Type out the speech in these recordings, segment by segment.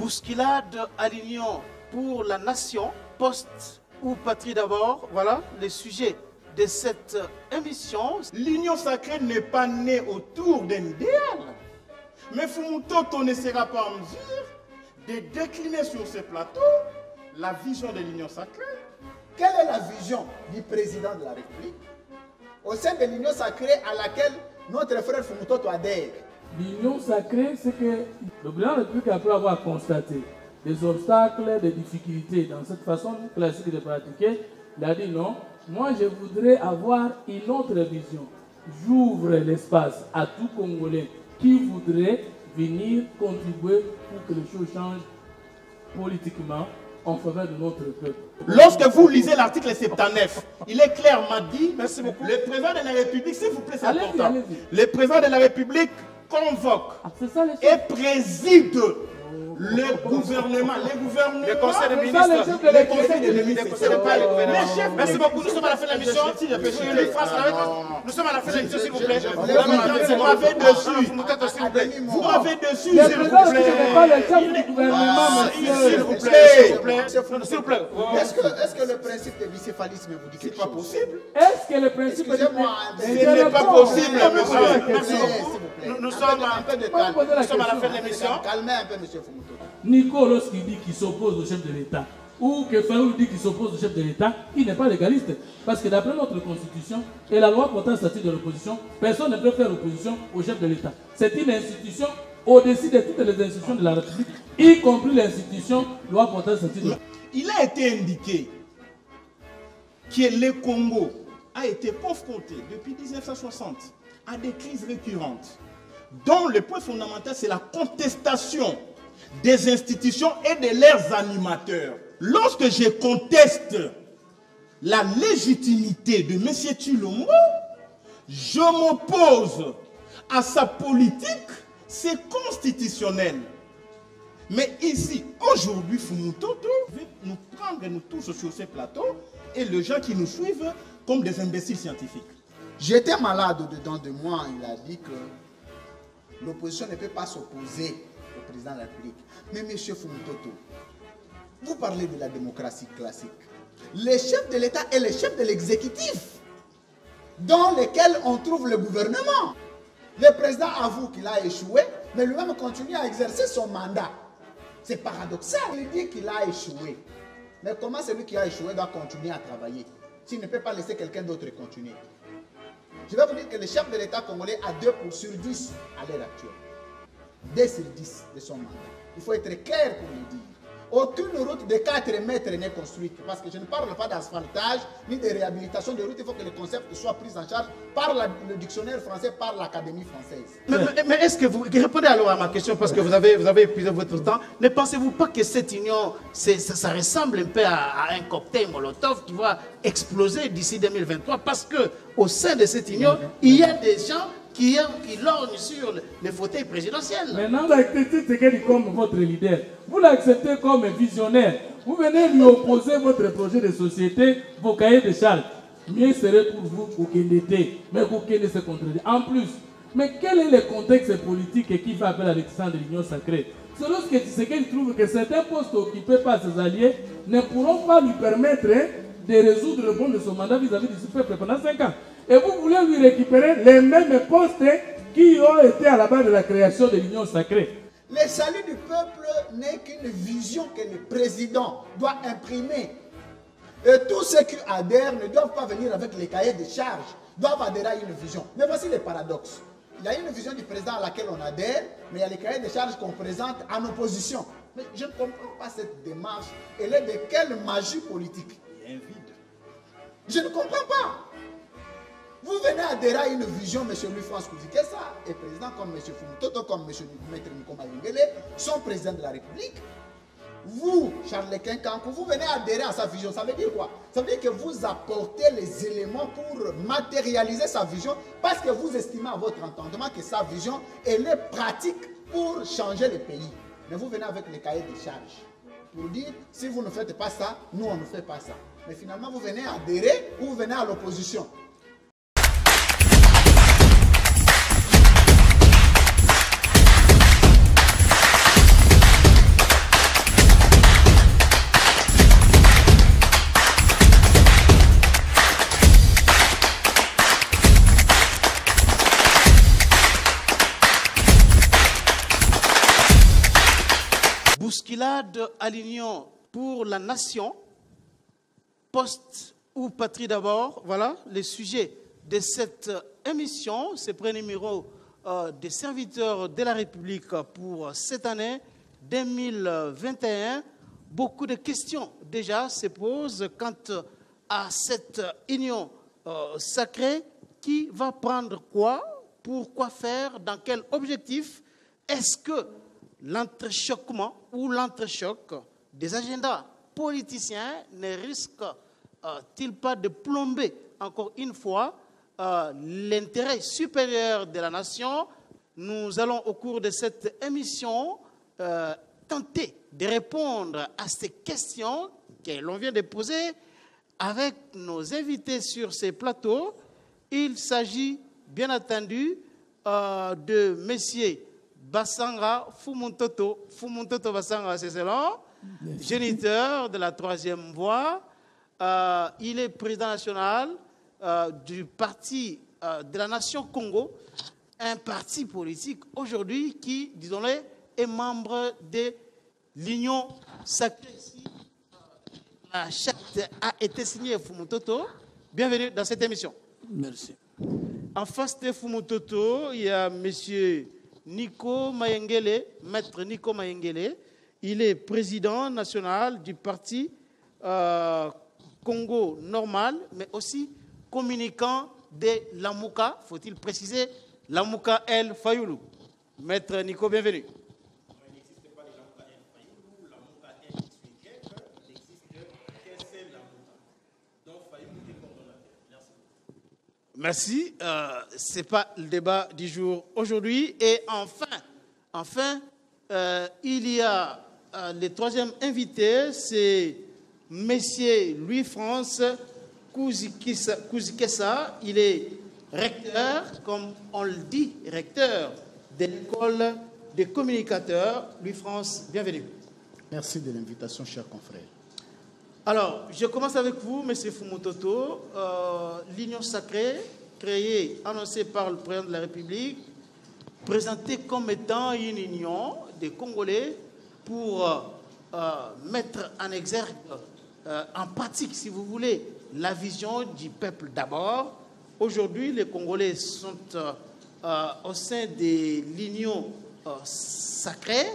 bousculade à l'Union pour la nation, poste ou patrie d'abord. Voilà les sujets de cette émission. L'Union sacrée n'est pas née autour d'un idéal. Mais Fumutoto ne sera pas en mesure de décliner sur ce plateau la vision de l'Union sacrée. Quelle est la vision du président de la République au sein de l'Union sacrée à laquelle notre frère Fumutoto adhère? L'Union sacrée, c'est que le président de la République, après avoir constaté des obstacles, des difficultés dans cette façon classique de pratiquer, il a dit non, moi je voudrais avoir une autre vision. J'ouvre l'espace à tout Congolais qui voudrait venir contribuer pour que les choses changent politiquement en faveur de notre peuple. Lorsque vous lisez l'article 79, il est clairement dit, merci beaucoup, le président de la République, s'il vous plaît, c'est important, le président de la République convoque et préside le gouvernement, le conseil des ministres, le conseil des ministres, merci beaucoup, nous sommes à la fin de la mission. Nous sommes à la fin de la mission, s'il vous plaît. Vous m'avez dessus, vous m'avez dessus, s'il vous plaît. Est-ce que le principe de bicéphalisme vous dit que c'est pas possible? Est-ce que le principe de ce n'est pas possible, monsieur? Nous sommes à la fin de l'émission. Calmez un peu, monsieur Fumutoto. Nico, lorsqu'il dit qu'il s'oppose au chef de l'État, ou que Fayoul dit qu'il s'oppose au chef de l'État, il n'est pas légaliste. Parce que d'après notre constitution et la loi portant statut de l'opposition, personne ne peut faire opposition au chef de l'État. C'est une institution au-dessus de toutes les institutions de la République, y compris l'institution loi portant statut de l'opposition. Il a été indiqué que le Congo a été confronté depuis 1960 à des crises récurrentes, dont le point fondamental, c'est la contestation des institutions et de leurs animateurs. Lorsque je conteste la légitimité de M. Tshilombo, je m'oppose à sa politique, c'est constitutionnel. Mais ici, aujourd'hui, Fumutoto veut nous prendre, nous tous sur ce plateau, et les gens qui nous suivent comme des imbéciles scientifiques. J'étais malade au-dedans de moi, il a dit que l'opposition ne peut pas s'opposer au président de la République. Mais M. Fumutoto, vous parlez de la démocratie classique. Les chefs de l'État et les chefs de l'exécutif, dans lesquels on trouve le gouvernement. Le président avoue qu'il a échoué, mais lui-même continue à exercer son mandat. C'est paradoxal. Il dit qu'il a échoué. Mais comment celui qui a échoué doit continuer à travailler s'il ne peut pas laisser quelqu'un d'autre continuer? Je vais vous dire que le chef de l'État congolais a 2 sur 10 à l'heure actuelle. 2 sur 10 de son mandat. Il faut être clair pour le dire. Aucune route de 4 mètres n'est construite. Parce que je ne parle pas d'asphaltage ni de réhabilitation de route. Il faut que le concept soit pris en charge par le dictionnaire français, par l'Académie française. Mais est-ce que vous répondez alors à ma question parce que vous avez épuisé votre temps? Ne pensez-vous pas que cette union, ça ressemble un peu à un cocktail Molotov qui va exploser d'ici 2023 parce que au sein de cette union, il y a des gens qui lorgnent sur les fauteuils présidentiels. Maintenant, vous acceptez Tshisekedi comme votre leader. Vous l'acceptez comme visionnaire. Vous venez lui opposer votre projet de société, vos cahiers de charges. Mieux serait pour vous qu'Okendete, mais qu'Okendete se contredit. En plus, mais quel est le contexte politique qui fait appel à l'existence de l'Union sacrée? C'est lorsque Tshisekedi trouve que certains postes occupés par ses alliés ne pourront pas lui permettre de résoudre le problème de son mandat vis-à-vis du peuple pendant 5 ans. Et vous voulez lui récupérer les mêmes postes qui ont été à la base de la création de l'Union sacrée. Le salut du peuple n'est qu'une vision que le président doit imprimer. Et tous ceux qui adhèrent ne doivent pas venir avec les cahiers de charges, doivent adhérer à une vision. Mais voici le paradoxe. Il y a une vision du président à laquelle on adhère, mais il y a les cahiers de charges qu'on présente en opposition. Mais je ne comprends pas cette démarche. Elle est de quelle magie politique? Il y a un vide. Je ne comprends pas. Vous venez adhérer à une vision, M. Louis-France Kouzikessa est président comme M. Fumutoto, comme M. Maître Nkoma Yengele, sont présidents de la République. Vous, Charles Kenkankou, vous venez adhérer à sa vision. Ça veut dire quoi? Ça veut dire que vous apportez les éléments pour matérialiser sa vision parce que vous estimez à votre entendement que sa vision, elle est pratique pour changer le pays. Mais vous venez avec les cahiers de charges pour dire, si vous ne faites pas ça, nous, on ne fait pas ça. Mais finalement, vous venez adhérer ou vous venez à l'opposition. Bousculade à l'Union pour la nation, poste ou patrie d'abord, voilà les sujets de cette émission, ce premier numéro des serviteurs de la République pour cette année 2021. Beaucoup de questions déjà se posent quant à cette union sacrée. Qui va prendre quoi, pourquoi faire, dans quel objectif? Est-ce que l'entrechoquement ou l'entrechoc des agendas politiciens ne risque-t-il pas de plomber encore une fois l'intérêt supérieur de la nation? Nous allons au cours de cette émission tenter de répondre à ces questions que l'on vient de poser avec nos invités sur ces plateaux. Il s'agit bien entendu de M. Bassanga Fumuntoto Bassanga, c'est cela, géniteur de la 3e voie. Il est président national du parti de la nation Congo, un parti politique aujourd'hui qui, disons-le, est membre de l'Union sacrée. La charte a été signée Fumuntoto. Bienvenue dans cette émission. Merci. En face de Fumuntoto, il y a M. Nico Mayengele, maître Nico Mayengele. Il est président national du parti Congo Normal, mais aussi communicant de Lamuka, faut-il préciser, Lamuka El Fayoulou. Maître Nico, bienvenue. Il n'existe pas de Lamuka El Fayoulou, Lamuka El Suigek, il n'existe qu'un seul Lamuka. Donc Fayoulou est coordonnateur. Merci. Merci. Ce n'est pas le débat du jour aujourd'hui. Et enfin, il y a le 3e invité, c'est M. Louis-France Kouzikessa. Il est recteur, comme on le dit, recteur de l'école des communicateurs. Louis-France, bienvenue. Merci de l'invitation, chers confrères. Alors, je commence avec vous, M. Fumuntoto. L'Union sacrée, créée, annoncée par le président de la République, présentée comme étant une union des Congolais pour mettre en exergue, en pratique, si vous voulez, la vision du peuple d'abord. Aujourd'hui, les Congolais sont au sein de l'Union sacrée,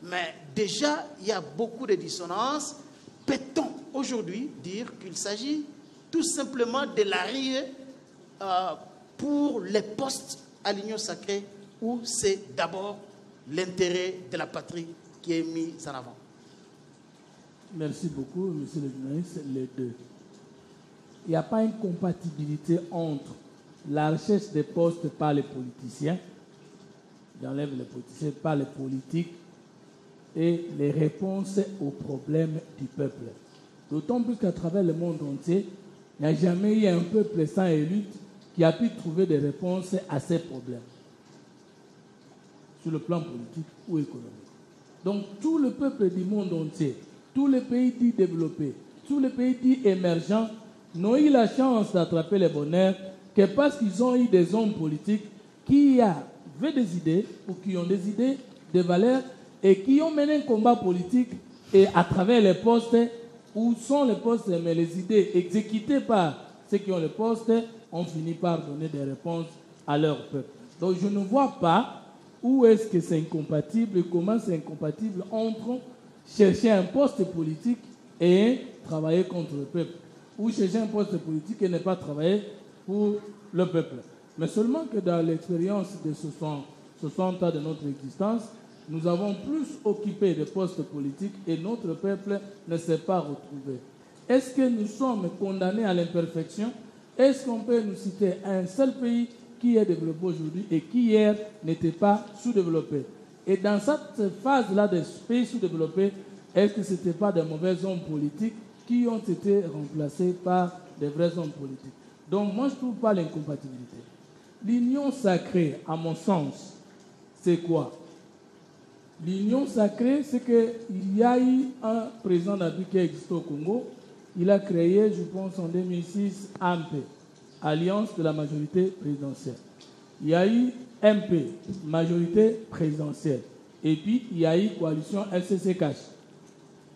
mais déjà, il y a beaucoup de dissonances. Peut-on aujourd'hui dire qu'il s'agit tout simplement de l'arrivée pour les postes à l'Union sacrée où c'est d'abord l'intérêt de la patrie qui est mis en avant? Merci beaucoup, monsieur le journaliste. Les deux. Il n'y a pas une compatibilité entre la recherche des postes par les politiciens, j'enlève les politiciens, par les politiques, et les réponses aux problèmes du peuple. D'autant plus qu'à travers le monde entier, il n'y a jamais eu un peuple sans élite qui a pu trouver des réponses à ces problèmes, sur le plan politique ou économique. Donc tout le peuple du monde entier, tous les pays dits développés, tous les pays dits émergents n'ont eu la chance d'attraper le bonheur que parce qu'ils ont eu des hommes politiques qui avaient des idées ou qui ont des idées, des valeurs et qui ont mené un combat politique et à travers les postes, où sont les postes, mais les idées exécutées par ceux qui ont les postes ont fini par donner des réponses à leur peuple. Donc je ne vois pas où est-ce que c'est incompatible et comment c'est incompatible entre chercher un poste politique et travailler contre le peuple, ou chercher un poste politique et ne pas travailler pour le peuple. Mais seulement que dans l'expérience de 60 ans de notre existence, nous avons plus occupé de postes politiques et notre peuple ne s'est pas retrouvé. Est-ce que nous sommes condamnés à l'imperfection? Est-ce qu'on peut nous citer un seul pays qui est développé aujourd'hui et qui hier n'était pas sous-développé? Et dans cette phase-là des pays sous-développés, est-ce que ce n'était pas des mauvais hommes politiques qui ont été remplacés par des vrais hommes politiques? Donc moi, je ne trouve pas l'incompatibilité. L'union sacrée, à mon sens, c'est quoi? L'union sacrée, c'est qu'il y a eu un président de la République qui existe au Congo. Il a créé, je pense, en 2006, AMP, Alliance de la majorité présidentielle. Il y a eu MP, majorité présidentielle. et puis il y a eu coalition FCC Cash.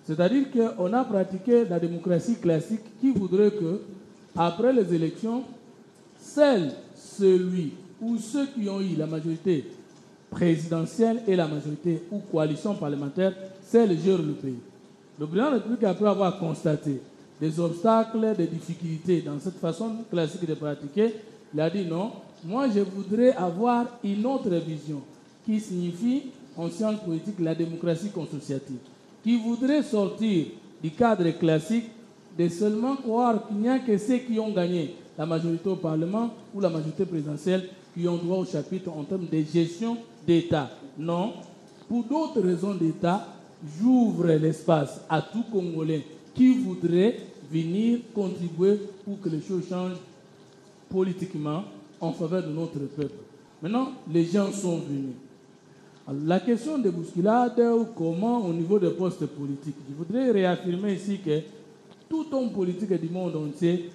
C'est-à-dire qu'on a pratiqué la démocratie classique qui voudrait que, après les élections, celui ou ceux qui ont eu la majorité présidentielle et la majorité ou coalition parlementaire, gèrent le pays. Le président de la République, après avoir constaté des obstacles, des difficultés dans cette façon classique de pratiquer, il a dit non, moi je voudrais avoir une autre vision qui signifie en sciences politiques la démocratie consociative, qui voudrait sortir du cadre classique de seulement croire qu'il n'y a que ceux qui ont gagné la majorité au Parlement ou la majorité présidentielle qui ont droit au chapitre en termes de gestion d'État. Non, pour d'autres raisons d'État, j'ouvre l'espace à tout Congolais qui voudrait venir contribuer pour que les choses changent politiquement en faveur de notre peuple. Maintenant, les gens sont venus. Alors, la question des bousculades ou comment au niveau des postes politiques, je voudrais réaffirmer ici que tout homme politique du monde entier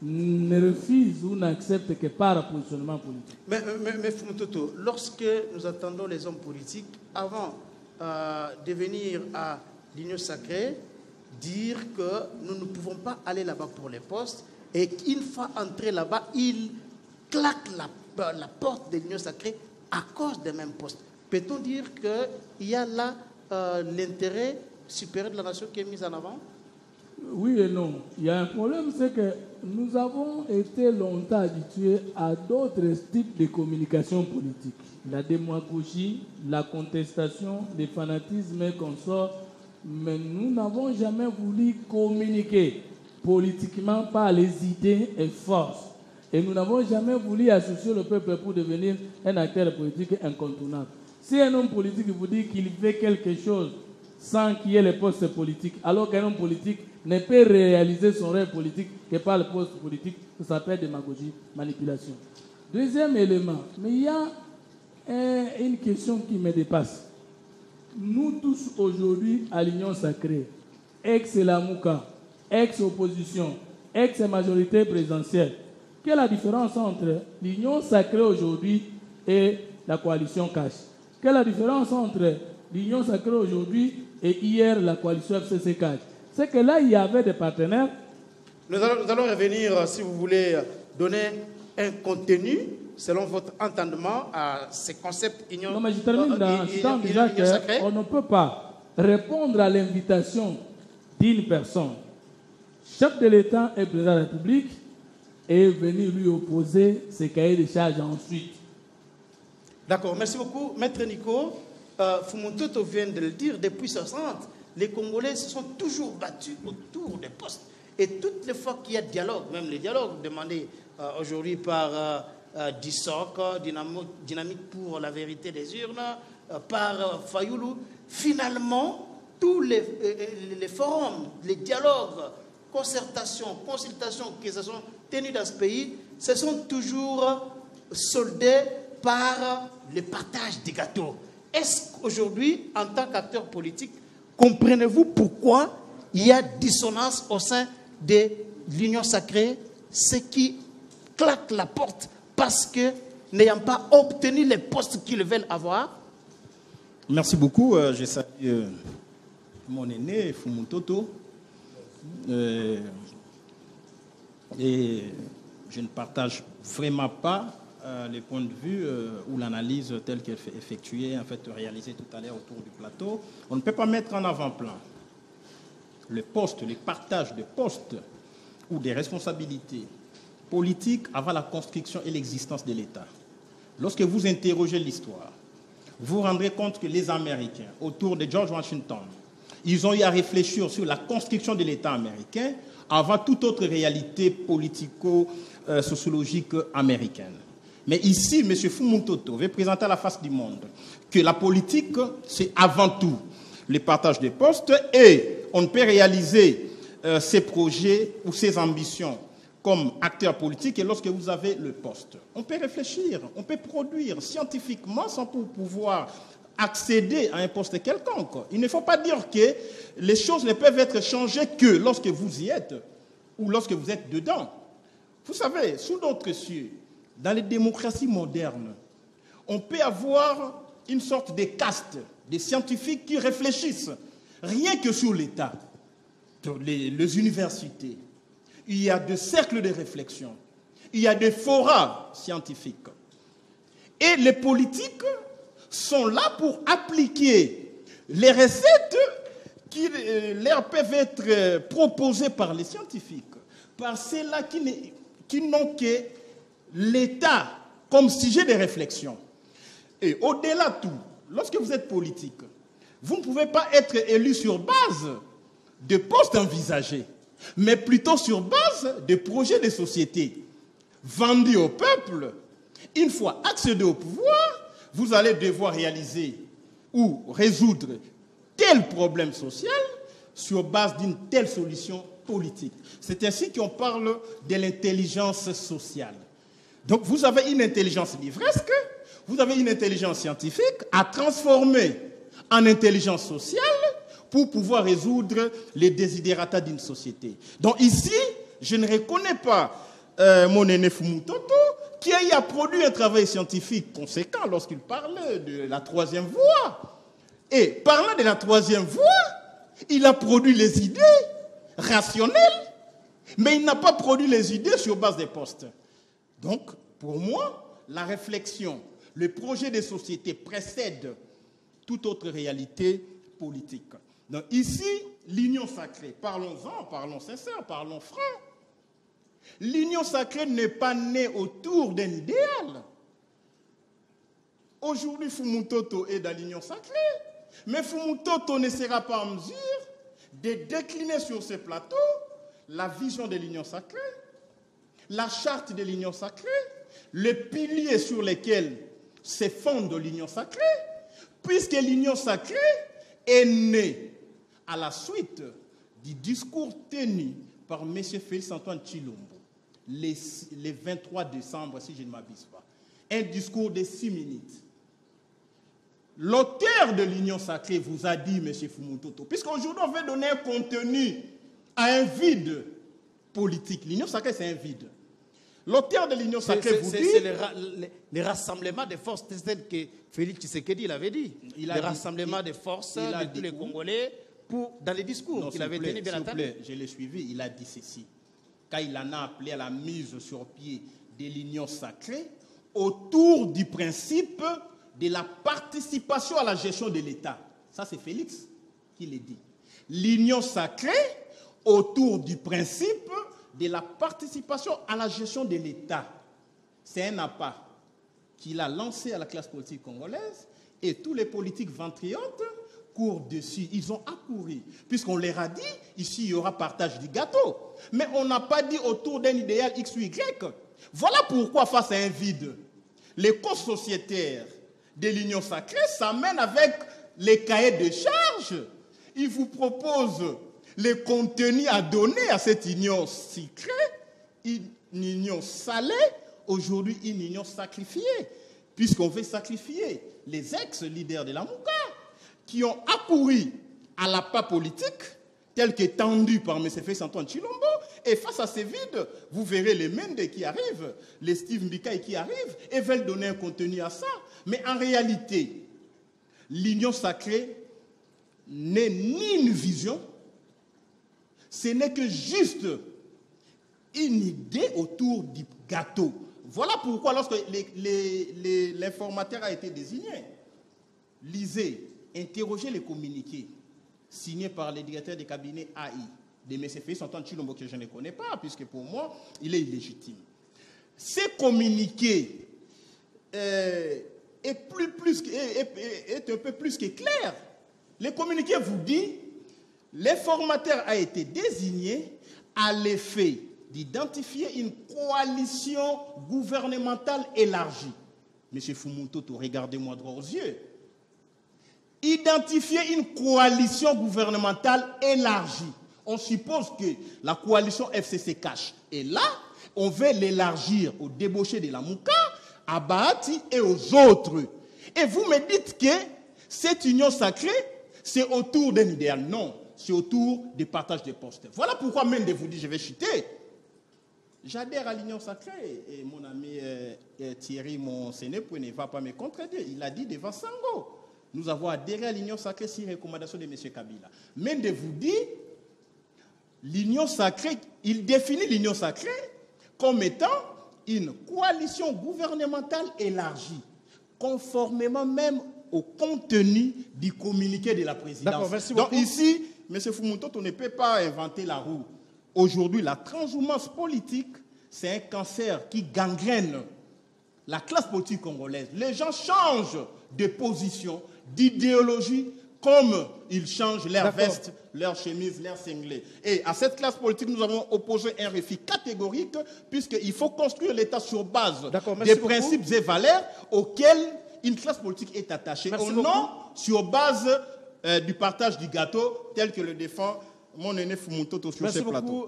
ne refuse ou n'accepte que par positionnement politique. Mais Fumutoto, lorsque nous attendons les hommes politiques, avant de venir à l'Union sacrée, dire que nous ne pouvons pas aller là-bas pour les postes et qu'une fois entrés là-bas, ils claquent la porte de l'Union sacrée à cause des mêmes postes. Peut-on dire qu'il y a là l'intérêt supérieur de la nation qui est mis en avant? Oui et non. Il y a un problème, c'est que nous avons été longtemps habitués à d'autres types de communication politique. La démagogie, la contestation, le fanatisme et consorts. Mais nous n'avons jamais voulu communiquer politiquement par les idées et forces. Et nous n'avons jamais voulu associer le peuple pour devenir un acteur politique incontournable. Si un homme politique vous dit qu'il fait quelque chose sans qu'il y ait les postes politiques, alors qu'un homme politique ne peut réaliser son rêve politique que par le poste politique, ça s'appelle démagogie, manipulation. Deuxième élément, mais il y a une question qui me dépasse. Nous tous aujourd'hui à l'Union sacrée, ex-Lamouka, ex-opposition, ex-majorité présidentielle, quelle est la différence entre l'Union sacrée aujourd'hui et la coalition Cash? Quelle est la différence entre l'Union sacrée aujourd'hui et hier la coalition FCC Cash? C'est que là, il y avait des partenaires. Nous allons revenir, si vous voulez, donner un contenu, selon votre entendement, à ces concepts Union sacrée. Non, mais je termine en disant qu'on ne peut pas répondre à l'invitation d'une personne. Chef de l'État et président de la République est venu lui opposer ses cahiers de charges ensuite. D'accord, merci beaucoup. Maître Nico, Fumutoto vient de le dire, depuis 60, les Congolais se sont toujours battus autour des postes. Et toutes les fois qu'il y a dialogue, même les dialogues demandés aujourd'hui par DISOC, Dynamique pour la vérité des urnes, par Fayoulou, finalement, tous les forums, les dialogues, concertations, consultations qui se sont tenus dans ce pays, se sont toujours soldés par le partage des gâteaux. Est-ce qu'aujourd'hui, en tant qu'acteur politique, comprenez-vous pourquoi il y a dissonance au sein de l'Union sacrée, ce qui claque la porte parce que n'ayant pas obtenu les postes qu'ils veulent avoir? Merci beaucoup. Je salue mon aîné, Fumutoto. Et je ne partage vraiment pas les points de vue ou l'analyse telle qu'elle fait effectuée, en fait réalisée tout à l'heure autour du plateau. On ne peut pas mettre en avant-plan le poste, le partage de postes ou des responsabilités politiques avant la construction et l'existence de l'État. Lorsque vous interrogez l'histoire, vous vous rendrez compte que les Américains, autour de George Washington, ils ont eu à réfléchir sur la construction de l'État américain avant toute autre réalité politico-sociologique américaine. Mais ici, M. Fumutoto veut présenter à la face du monde que la politique, c'est avant tout le partage des postes et on ne peut réaliser ses projets ou ses ambitions comme acteur politique et lorsque vous avez le poste. On peut réfléchir, on peut produire scientifiquement sans pouvoir accéder à un poste quelconque. Il ne faut pas dire que les choses ne peuvent être changées que lorsque vous y êtes ou lorsque vous êtes dedans. Vous savez, sous d'autres cieux, dans les démocraties modernes, on peut avoir une sorte de caste des scientifiques qui réfléchissent rien que sur l'État, les universités. Il y a des cercles de réflexion, il y a des forats scientifiques. Et les politiques sont là pour appliquer les recettes qui leur peuvent être proposées par les scientifiques, par ceux-là qui n'ont que l'État comme sujet de réflexion. Et au-delà de tout, lorsque vous êtes politique, vous ne pouvez pas être élu sur base de postes envisagés, mais plutôt sur base de projets de société vendus au peuple. Une fois accédé au pouvoir, vous allez devoir réaliser ou résoudre tel problème social sur base d'une telle solution politique. C'est ainsi qu'on parle de l'intelligence sociale. Donc vous avez une intelligence livresque, vous avez une intelligence scientifique à transformer en intelligence sociale pour pouvoir résoudre les desiderata d'une société. Donc ici, je ne reconnais pas mon aîné Fumutoto qui a produit un travail scientifique conséquent lorsqu'il parlait de la troisième voie. Et parlant de la troisième voie, il a produit les idées rationnelles, mais il n'a pas produit les idées sur base des postes. Donc, pour moi, la réflexion, le projet de société précède toute autre réalité politique. Donc ici, l'union sacrée, parlons-en, parlons sincère, parlons franc. L'union sacrée n'est pas née autour d'un idéal. Aujourd'hui, Fumutoto est dans l'union sacrée, mais Fumutoto ne sera pas en mesure de décliner sur ce plateau la vision de l'union sacrée, la charte de l'union sacrée, les piliers sur lesquels se fonde l'union sacrée, puisque l'union sacrée est née à la suite du discours tenu par M. Félix Antoine Tshilombo, le 23 décembre, si je ne m'abuse pas. Un discours de 6 minutes. L'auteur de l'union sacrée vous a dit, M. Fumutoto, puisqu'aujourd'hui on veut donner un contenu à un vide politique. L'union sacrée, c'est un vide. L'auteur de l'union sacrée vous dit... C'est les rassemblements des forces, c'est ce que Félix Tshisekedi l'avait dit. Les rassemblements des forces de tous les Congolais dans les discours qu'il avait tenus, bien entendu. Je l'ai suivi, il a dit ceci. Quand il en a appelé à la mise sur pied de l'union sacrée autour du principe de la participation à la gestion de l'État. Ça, c'est Félix qui l'a dit. L'union sacrée autour du principe de la participation à la gestion de l'État. C'est un appât qu'il a lancé à la classe politique congolaise et tous les politiques ventriantes courent dessus. Ils ont accouru. Puisqu'on leur a dit, ici, il y aura partage du gâteau. Mais on n'a pas dit autour d'un idéal X ou Y. Voilà pourquoi, face à un vide, les causes sociétaires de l'union sacrée s'amènent avec les cahiers de charges. Ils vous proposent les contenus à donner à cette union sacrée, une union salée, aujourd'hui une union sacrifiée, puisqu'on veut sacrifier les ex-leaders de la Mouka, qui ont accouru à l'appât politique, tel qu'étendu par M. Félix Antoine Tshilombo, et face à ces vides, vous verrez les Mende qui arrivent, les Steve Mbikaï qui arrivent, et veulent donner un contenu à ça. Mais en réalité, l'union sacrée n'est ni une vision, ce n'est que juste une idée autour du gâteau. Voilà pourquoi, lorsque l'informateur a été désigné, lisez, interrogez les communiqués signés par les directeurs des cabinets AI de M. Félix Antoine Tshilombo, que je ne connais pas, puisque pour moi, il est illégitime. Ces communiqués est un peu plus que clair. Les communiqués vous disent, l'informateur a été désigné à l'effet d'identifier une coalition gouvernementale élargie. Monsieur Fumutoto, regardez-moi droit aux yeux. Identifier une coalition gouvernementale élargie. On suppose que la coalition FCC cache. Et là, on veut l'élargir aux débauchés de la Mouka, à Bahati et aux autres. Et vous me dites que cette union sacrée, c'est autour d'un idéal. Non, c'est autour du partage des postes. Voilà pourquoi Mende vous dit, je vais chuter. J'adhère à l'union sacrée. Et mon ami Thierry Monsenepo ne va pas me contredire. Il a dit devant Sango. nous avons adhéré à l'Union sacrée sur recommandation de M. Kabila. Mais de vous dire, l'Union sacrée, il définit l'Union sacrée comme étant une coalition gouvernementale élargie, conformément même au contenu du communiqué de la présidence. Merci Donc beaucoup. ici, M. Fumutoto ne peut pas inventer la roue. Aujourd'hui, la transhumance politique, c'est un cancer qui gangrène la classe politique congolaise. Les gens changent de position, d'idéologie, comme ils changent leur veste, leur chemise, leur cinglé. Et à cette classe politique, nous avons opposé un refus catégorique, puisqu'il faut construire l'État sur base des principes et valeurs auxquels une classe politique est attachée. Non sur base du partage du gâteau, tel que le défend mon aîné Fumutoto sur ce plateau. Merci beaucoup.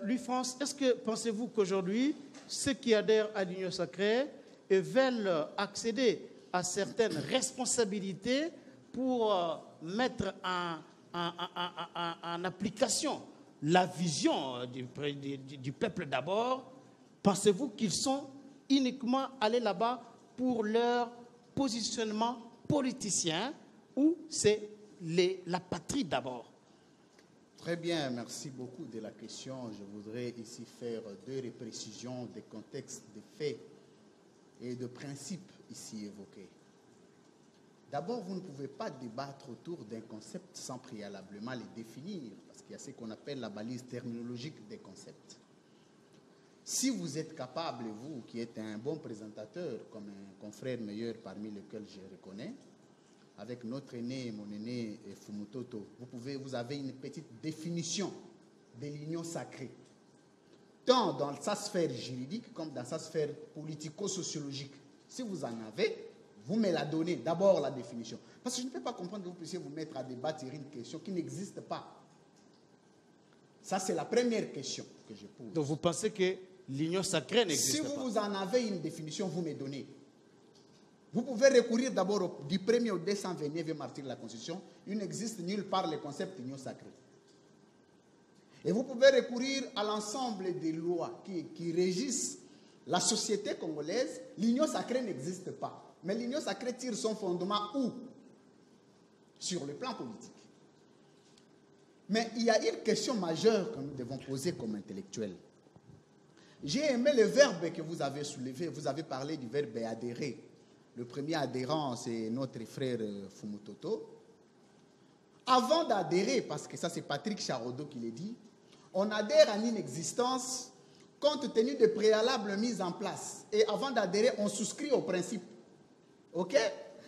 Louis-France, est-ce que pensez-vous qu'aujourd'hui, ceux qui adhèrent à l'Union sacrée veulent accéder à certaines responsabilités pour mettre en application la vision du peuple d'abord? Pensez-vous qu'ils sont uniquement allés là-bas pour leur positionnement politicien ou c'est la patrie d'abord? Très bien, merci beaucoup de la question. Je voudrais ici faire deux précisions des contextes, des faits et de principes ici évoqués. D'abord, vous ne pouvez pas débattre autour d'un concept sans préalablement les définir, parce qu'il y a ce qu'on appelle la balise terminologique des concepts. Si vous êtes capable, vous qui êtes un bon présentateur, comme un confrère meilleur parmi lesquels je reconnais, avec notre aîné, mon aîné Fumutoto, vous avez une petite définition de l'union sacrée, tant dans sa sphère juridique comme dans sa sphère politico-sociologique. Si vous en avez, vous me la donnez, d'abord la définition. Parce que je ne peux pas comprendre que vous puissiez vous mettre à débattre sur une question qui n'existe pas. Ça, c'est la première question que je pose. Donc vous pensez que l'union sacrée n'existe pas? Si vous en avez une définition, vous me donnez. Vous pouvez recourir d'abord du 1er au 229e article de la Constitution. Il n'existe nulle part le concept d'union sacrée. Et vous pouvez recourir à l'ensemble des lois qui régissent la société congolaise. L'union sacrée n'existe pas. Mais l'union sacrée tire son fondement où? Sur le plan politique. Mais il y a une question majeure que nous devons poser comme intellectuels. J'ai aimé le verbe que vous avez soulevé. Vous avez parlé du verbe adhérer. Le premier adhérent, c'est notre frère Fumutoto. Avant d'adhérer, parce que ça c'est Patrick Charodo qui l'a dit, on adhère à une existence compte tenu des préalables mis en place. Et avant d'adhérer, on souscrit au principe. Ok?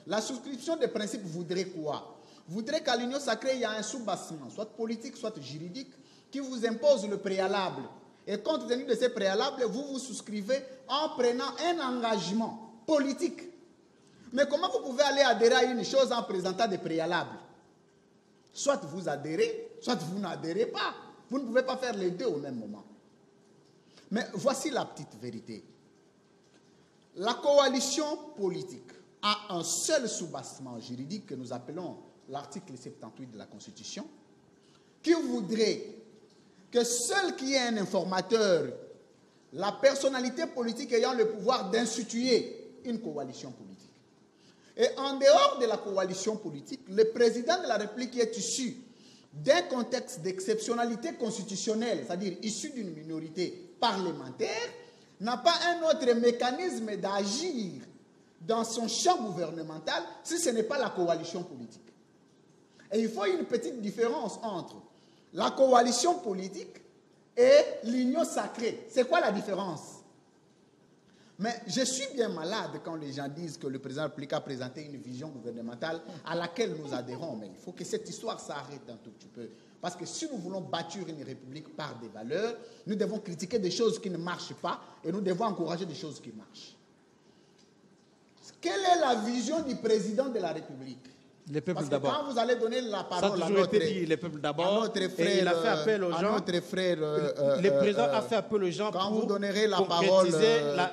La souscription des principes voudrait quoi? Voudrait qu'à l'union sacrée, il y a un soubassement, soit politique, soit juridique, qui vous impose le préalable. Et compte tenu de ces préalables, vous vous souscrivez en prenant un engagement politique. Mais comment vous pouvez aller adhérer à une chose en présentant des préalables? Soit vous adhérez, soit vous n'adhérez pas. Vous ne pouvez pas faire les deux au même moment. Mais voici la petite vérité. La coalition politique a un seul soubassement juridique que nous appelons l'article 78 de la Constitution, qui voudrait que seul qui est un informateur, la personnalité politique ayant le pouvoir d'instituer une coalition politique. Et en dehors de la coalition politique, le président de la République est issu d'un contexte d'exceptionnalité constitutionnelle, c'est-à-dire issu d'une minorité parlementaire, n'a pas un autre mécanisme d'agir dans son champ gouvernemental si ce n'est pas la coalition politique. Et il faut une petite différence entre la coalition politique et l'union sacrée. C'est quoi la différence? Mais je suis bien malade quand les gens disent que le président de la République a présenté une vision gouvernementale à laquelle nous adhérons. Mais il faut que cette histoire s'arrête un tout petit peu. Parce que si nous voulons bâtir une république par des valeurs, nous devons critiquer des choses qui ne marchent pas et nous devons encourager des choses qui marchent. Quelle est la vision du président de la République? Les peuples d'abord. Quand vous allez donner la parole à notre frère, il a fait appel aux gens. Le président a fait appel aux gens quand pour vous donnerez la parole,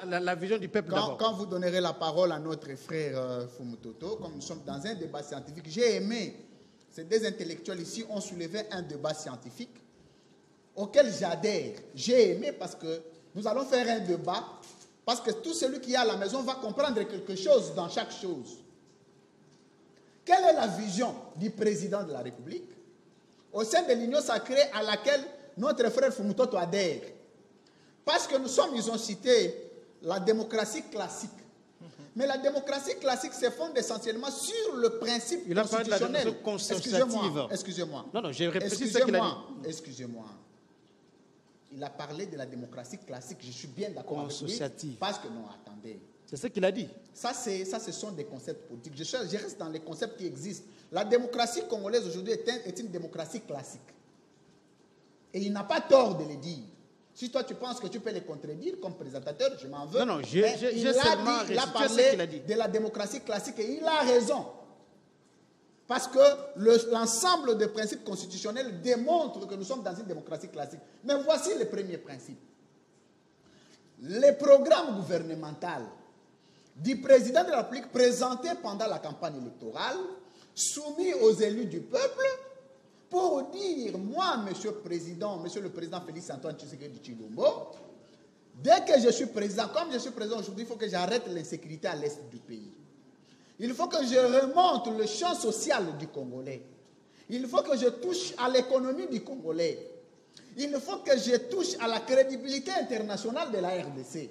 la vision du peuple d'abord. Quand vous donnerez la parole à notre frère Fumutoto, comme nous sommes dans un débat scientifique, j'ai aimé, ces deux intellectuels ici ont soulevé un débat scientifique auquel j'adhère. J'ai aimé parce que nous allons faire un débat, parce que tout celui qui est à la maison va comprendre quelque chose dans chaque chose. Quelle est la vision du président de la République au sein de l'Union sacrée à laquelle notre frère Fumutoto adhère? Parce que ils ont cité la démocratie classique. Mais la démocratie classique se fonde essentiellement sur le principe il a constitutionnel. Excusez-moi. Non, j'ai réfléchi ce qu'il a dit. Excusez-moi. Il a parlé de la démocratie classique. Je suis bien d'accord avec lui. Parce que non, attendez. C'est ce qu'il a dit. Ça, ce sont des concepts politiques. Je reste dans les concepts qui existent. La démocratie congolaise aujourd'hui est une démocratie classique. Et il n'a pas tort de le dire. Si toi tu penses que tu peux les contredire comme présentateur, je m'en veux. Non, j'ai seulement il a parlé ce qu'il a dit. de la démocratie classique et il a raison. Parce que l'ensemble des principes constitutionnels démontrent que nous sommes dans une démocratie classique. Mais voici les premiers principes. Les programmes gouvernementaux du président de la République présentés pendant la campagne électorale, soumis aux élus du peuple, pour dire, moi, monsieur le président Félix Antoine Tshisekedi Tshilombo, dès que je suis président, comme je suis président aujourd'hui, il faut que j'arrête l'insécurité à l'est du pays. Il faut que je remonte le champ social du Congolais. Il faut que je touche à l'économie du Congolais. Il faut que je touche à la crédibilité internationale de la RDC.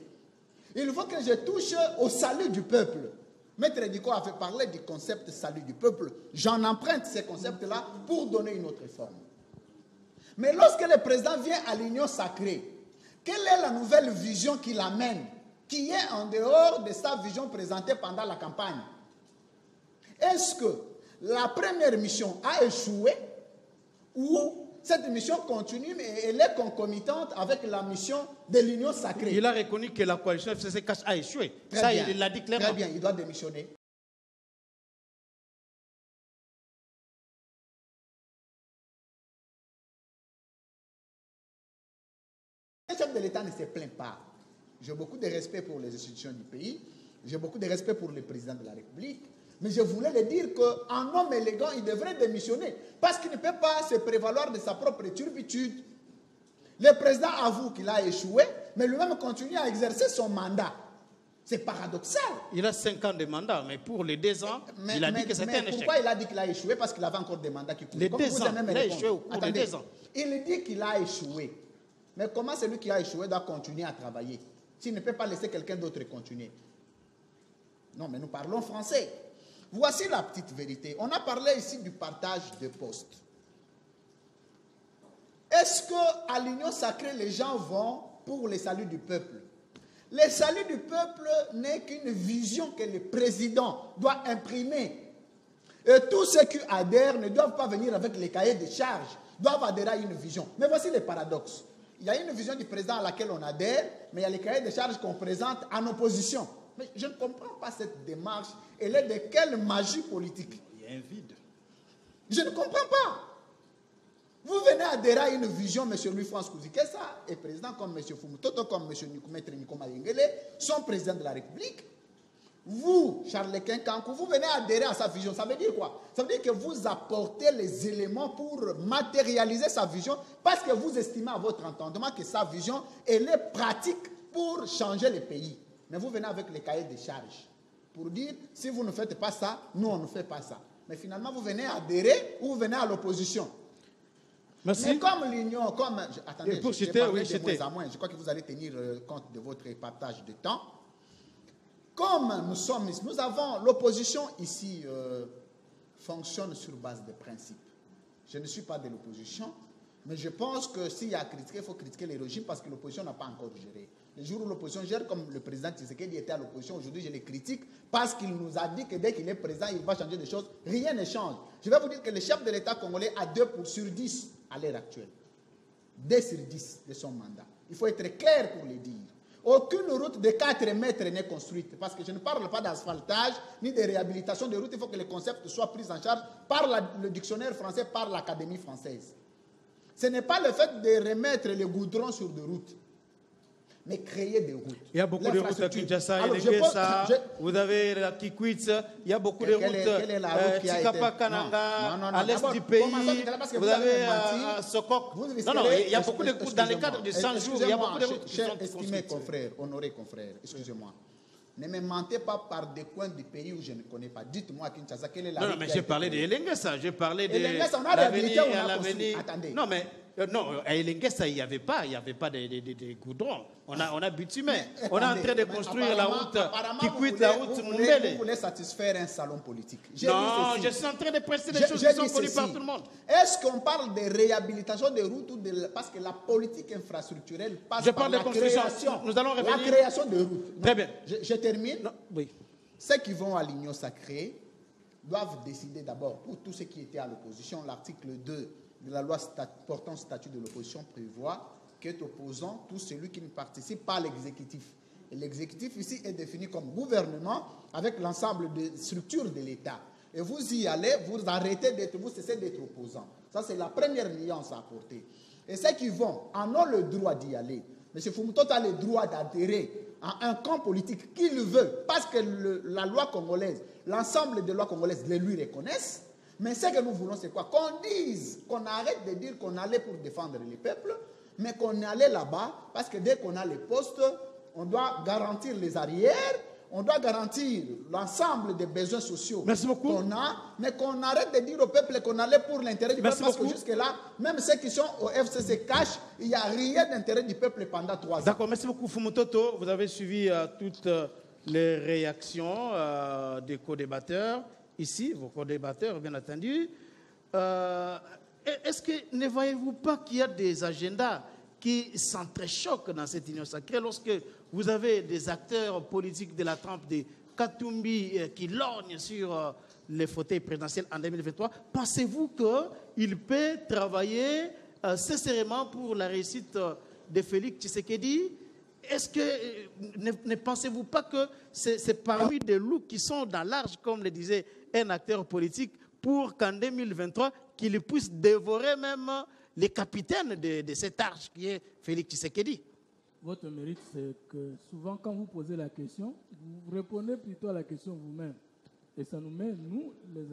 Il faut que je touche au salut du peuple. Maître Diko a fait parler du concept salut du peuple. J'en emprunte ces concepts-là pour donner une autre forme. Mais lorsque le président vient à l'Union sacrée, quelle est la nouvelle vision qu'il amène, qui est en dehors de sa vision présentée pendant la campagne? Est-ce que la première mission a échoué ou cette mission continue mais elle est concomitante avec la mission de l'Union sacrée? Il a reconnu que la coalition FCC-CACH a échoué. Ça, il l'a dit clairement. Très bien, il doit démissionner. Le chef de l'État ne se plaint pas. J'ai beaucoup de respect pour les institutions du pays. J'ai beaucoup de respect pour le président de la République. Mais je voulais le dire qu'un homme élégant, il devrait démissionner. Parce qu'il ne peut pas se prévaloir de sa propre turpitude. Le président avoue qu'il a échoué, mais lui-même continue à exercer son mandat. C'est paradoxal. Il a 5 ans de mandat, mais pour les 2 ans, il a dit que c'était un échec. Pourquoi il a dit qu'il a échoué? Parce qu'il avait encore des mandats qui couraient. Les 2 ans, il a échoué pour les 2 ans. Il dit qu'il a échoué. Mais comment celui qui a échoué doit continuer à travailler s'il ne peut pas laisser quelqu'un d'autre continuer? Non, mais nous parlons français. Voici la petite vérité. On a parlé ici du partage de postes. Est-ce qu'à l'Union sacrée, les gens vont pour le salut du peuple? Le salut du peuple n'est qu'une vision que le président doit imprimer. Et tous ceux qui adhèrent ne doivent pas venir avec les cahiers de charges, doivent adhérer à une vision. Mais voici le paradoxe. Il y a une vision du président à laquelle on adhère, mais il y a les cahiers de charges qu'on présente en opposition. Mais je ne comprends pas cette démarche. Elle est de quelle magie politique? Il y a un vide. Je ne comprends pas. Vous venez adhérer à une vision, M. Louis-France Kouzikessa est président comme M. Fumutoto, comme M. Maître Nikoma Yengele, sont présidents de la République. Vous, Charles Kenkankou, vous venez adhérer à sa vision. Ça veut dire quoi? Ça veut dire que vous apportez les éléments pour matérialiser sa vision parce que vous estimez à votre entendement que sa vision, elle est pratique pour changer le pays. Mais vous venez avec les cahiers de charges pour dire, si vous ne faites pas ça, nous, on ne fait pas ça. Mais finalement, vous venez adhérer ou vous venez à l'opposition. Merci. Mais comme l'union, comme... Attendez, pour je citer, parle oui, de moins en moins. Je crois que vous allez tenir compte de votre partage de temps. Comme nous avons l'opposition ici fonctionne sur base de principes. Je ne suis pas de l'opposition, mais je pense que s'il y a à critiquer, il faut critiquer les régimes parce que l'opposition n'a pas encore géré. Le jour où l'opposition gère, comme le président Tshisekedi était à l'opposition, aujourd'hui je les critique parce qu'il nous a dit que dès qu'il est présent, il va changer des choses. Rien ne change. Je vais vous dire que le chef de l'État congolais a 2 sur 10 à l'heure actuelle. 2 sur 10 de son mandat. Il faut être clair pour le dire. Aucune route de 4 mètres n'est construite. Parce que je ne parle pas d'asphaltage ni de réhabilitation de routes. Il faut que les concepts soient pris en charge par le dictionnaire français, par l'Académie française. Ce n'est pas le fait de remettre les goudrons sur des routes, mais créer des routes. Il y a beaucoup de routes à Kinshasa, vous avez la Kikwit, il y a beaucoup de routes Tikapa Kananga, à l'est du pays, vous avez Sokok. Non, il y a beaucoup de routes dans le cadre de 100 jours, il y a beaucoup de routes. Cher estimé confrère, honoré confrère, excusez-moi. Ne me mentez pas par des coins du pays où je ne connais pas. Dites-moi à Kinshasa, quelle est la Non, rue mais qui a j'ai été parlé créée? d'Elengesa, j'ai parlé de Elengesa, on a réhabilité, on a construit. l'avenir. Attendez. Non, mais non, à Elengesa, il n'y avait pas de goudron. On a bitumé. On est en train de construire la route qui quitte la route Mumbele. Vous voulez satisfaire un salon politique. Non, je suis en train de presser des choses qui sont connues par tout le monde. Est-ce qu'on parle de réhabilitation des routes ou de... Parce que la politique infrastructurelle passe par la création. Nous allons revenir. La création de routes. Très bien. Je termine. Non, oui. Ceux qui vont à l'Union sacrée doivent décider d'abord, pour tous ceux qui étaient à l'opposition, l'article 2 de la loi portant statut de l'opposition prévoit qu'est opposant tout celui qui ne participe pas à l'exécutif. Et l'exécutif ici est défini comme gouvernement avec l'ensemble des structures de l'État. Et vous y allez, vous cessez d'être opposant. Ça, c'est la première nuance à apporter. Et ceux qui vont en ont le droit d'y aller. M. Fumuto a le droit d'adhérer à un camp politique qu'il veut, parce que la loi congolaise, l'ensemble des lois congolaises les lui reconnaissent. Mais ce que nous voulons, c'est quoi? Qu'on dise, qu'on arrête de dire qu'on allait pour défendre les peuples, mais qu'on allait là-bas, parce que dès qu'on a les postes, on doit garantir les arrières, on doit garantir l'ensemble des besoins sociaux qu'on a, mais qu'on arrête de dire au peuple qu'on allait pour l'intérêt du peuple, parce que jusque-là, même ceux qui sont au FCC cachent, il n'y a rien d'intérêt du peuple pendant 3 ans. D'accord, merci beaucoup Fumutoto. Vous avez suivi toutes les réactions des co-débatteurs, ici, vos co-débatteurs, bien entendu. Est-ce que ne voyez-vous pas qu'il y a des agendas qui s'entrechoquent dans cette union sacrée lorsque vous avez des acteurs politiques de la trempe de Katumbi qui lorgnent sur les fauteuils présidentiels en 2023? Pensez-vous qu'il peut travailler sincèrement pour la réussite de Félix Tshisekedi? Est-ce que ne pensez-vous pas que c'est parmi des loups qui sont dans l'arche, comme le disait un acteur politique, pour qu'en 2023, qu'il puisse dévorer même les capitaines de cette arche qui est Félix Tshisekedi? Votre mérite, c'est que souvent, quand vous posez la question, vous répondez plutôt à la question vous-même. Et ça nous met, nous, les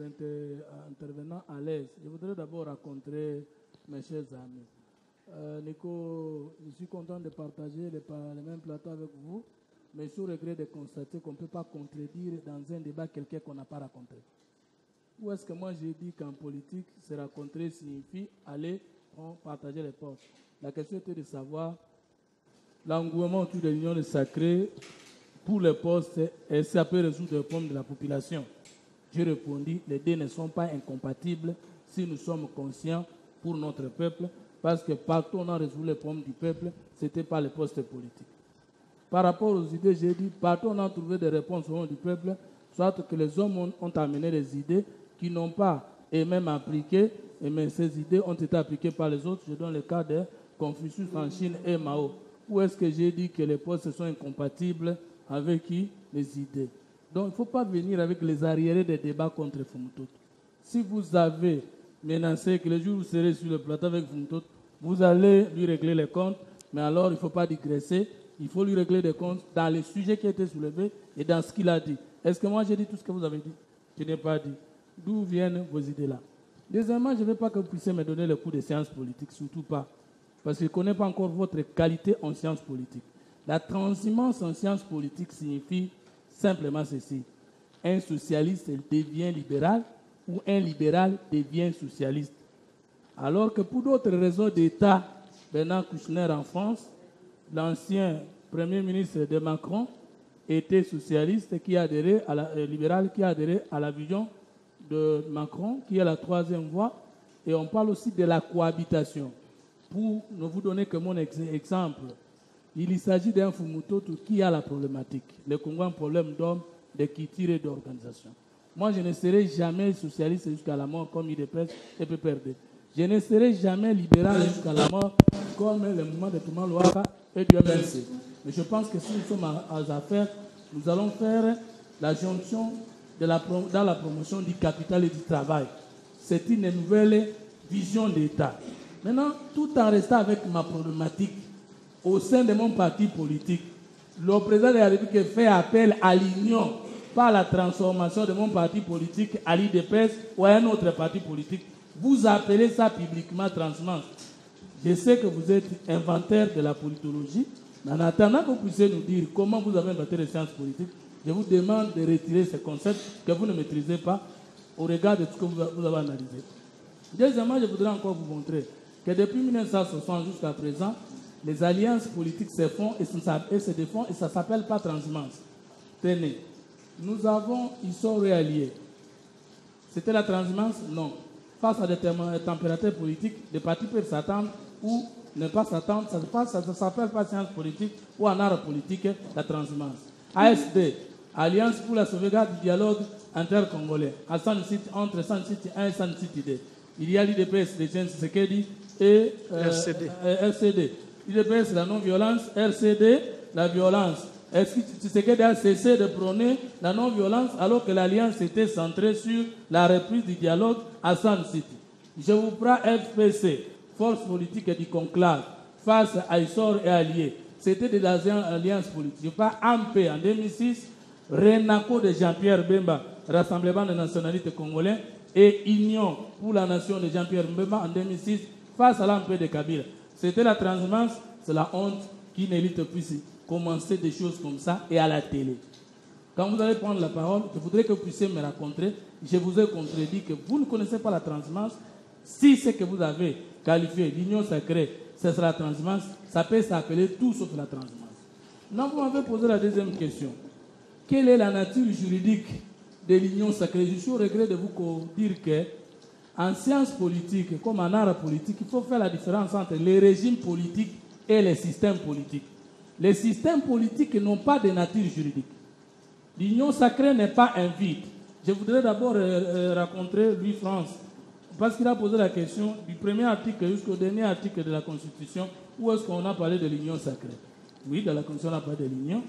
intervenants, à l'aise. Je voudrais d'abord rencontrer mes chers amis. Nico, je suis content de partager le même plateau avec vous, mais je regrette de constater qu'on ne peut pas contredire dans un débat quelqu'un qu'on n'a pas rencontré. Où est-ce que moi j'ai dit qu'en politique, se rencontrer signifie aller partager les postes? La question était de savoir l'engouement autour de l'union sacrée pour les postes, et ça peut résoudre le problème de la population. J'ai répondu, les deux ne sont pas incompatibles si nous sommes conscients pour notre peuple, parce que partout on a résolu le problème du peuple, ce n'était pas les postes politiques. Par rapport aux idées, j'ai dit, partout on a trouvé des réponses au nom du peuple, soit que les hommes ont amené des idées qui n'ont pas eux-mêmes appliquées, mais ces idées ont été appliquées par les autres. Je donne le cas de Confucius en Chine et Mao. Où est-ce que j'ai dit que les postes sont incompatibles avec qui? Les idées. Donc il ne faut pas venir avec les arriérés des débats contre Fumutoto. Si vous avez menacé que le jour où vous serez sur le plateau avec Fumutoto, vous allez lui régler les comptes, mais alors il ne faut pas digresser, il faut lui régler des comptes dans les sujets qui ont été soulevés et dans ce qu'il a dit. Est-ce que moi j'ai dit tout ce que vous avez dit? Je n'ai pas dit. D'où viennent vos idées-là? Deuxièmement, je ne veux pas que vous puissiez me donner le cours de sciences politiques, surtout pas. Parce que je ne connais pas encore votre qualité en sciences politiques. La transhumance en sciences politiques signifie simplement ceci. Un socialiste devient libéral ou un libéral devient socialiste. Alors que pour d'autres raisons d'État, Bernard Kouchner en France, l'ancien Premier ministre de Macron, était socialiste, qui a adhéré à libéral, qui a adhéré à la vision de Macron, qui est la troisième voie. Et on parle aussi de la cohabitation. Pour ne vous donner que mon exemple, il s'agit d'un Fumutoto qui a la problématique. Le Congo a un problème d'hommes, de culture et d'organisation. Moi, je ne serai jamais socialiste jusqu'à la mort comme IDPS et PPRD. Je ne serai jamais libéral jusqu'à la mort comme le mouvement de Thomas Louaka et du MLC. Mais je pense que si nous sommes aux affaires, nous allons faire la jonction dans la promotion du capital et du travail. C'est une nouvelle vision d'État. Maintenant, tout en restant avec ma problématique, au sein de mon parti politique, le président de la République fait appel à l'union par la transformation de mon parti politique à l'IDPS ou à un autre parti politique. Vous appelez ça publiquement transhumance. Je sais que vous êtes inventeur de la politologie, mais en attendant que vous puissiez nous dire comment vous avez inventé les sciences politiques, Je vous demande de retirer ces concepts que vous ne maîtrisez pas au regard de ce que vous avez analysé. Deuxièmement, je voudrais encore vous montrer que depuis 1960 jusqu'à présent, les alliances politiques se font et se défont et ça ne s'appelle pas transhumance. Tenez, nous avons, ils sont réalliés. C'était la transhumance? Non. Face à des températures politiques, les partis peuvent s'attendre ou ne pas s'attendre. Ça ne s'appelle pas science politique ou en art politique, la transhumance. ASD, Alliance pour la sauvegarde du dialogue intercongolais, entre San City 1 et San City 2. Il y a l'IDPS de Jean Tshisekedi et RCD. l'IDPS, la non-violence, RCD, la violence. Est-ce que Tshisekedi a cessé de prôner la non-violence alors que l'alliance était centrée sur la reprise du dialogue à San City? Je vous prends FPC, Force politique du conclave, face à ISOR et alliés. C'était des alliances politiques. Je prends AMP en 2006, Renaco de Jean-Pierre Bemba, Rassemblement des nationalités congolais, et Union pour la nation de Jean-Pierre Bemba en 2006, face à l'AMP de Kabila. C'était la transhumance, c'est la honte qu'une élite puisse commencer des choses comme ça et à la télé. Quand vous allez prendre la parole, je voudrais que vous puissiez me raconter. Je vous ai contredit que vous ne connaissez pas la transhumance. Si c'est que vous avez qualifié l'union sacrée, c'est la transhumance, ça peut s'appeler tout sauf la transhumance. Non, vous m'avez posé la deuxième question. Quelle est la nature juridique de l'union sacrée? Je suis au regret de vous dire que en sciences politiques, comme en art politique, il faut faire la différence entre les régimes politiques et les systèmes politiques. Les systèmes politiques n'ont pas de nature juridique. L'union sacrée n'est pas un vide. Je voudrais d'abord rencontrer Louis France, parce qu'il a posé la question du premier article jusqu'au dernier article de la Constitution, où est-ce qu'on a parlé de l'union sacrée? Oui, dans la Constitution, on a parlé de l'union.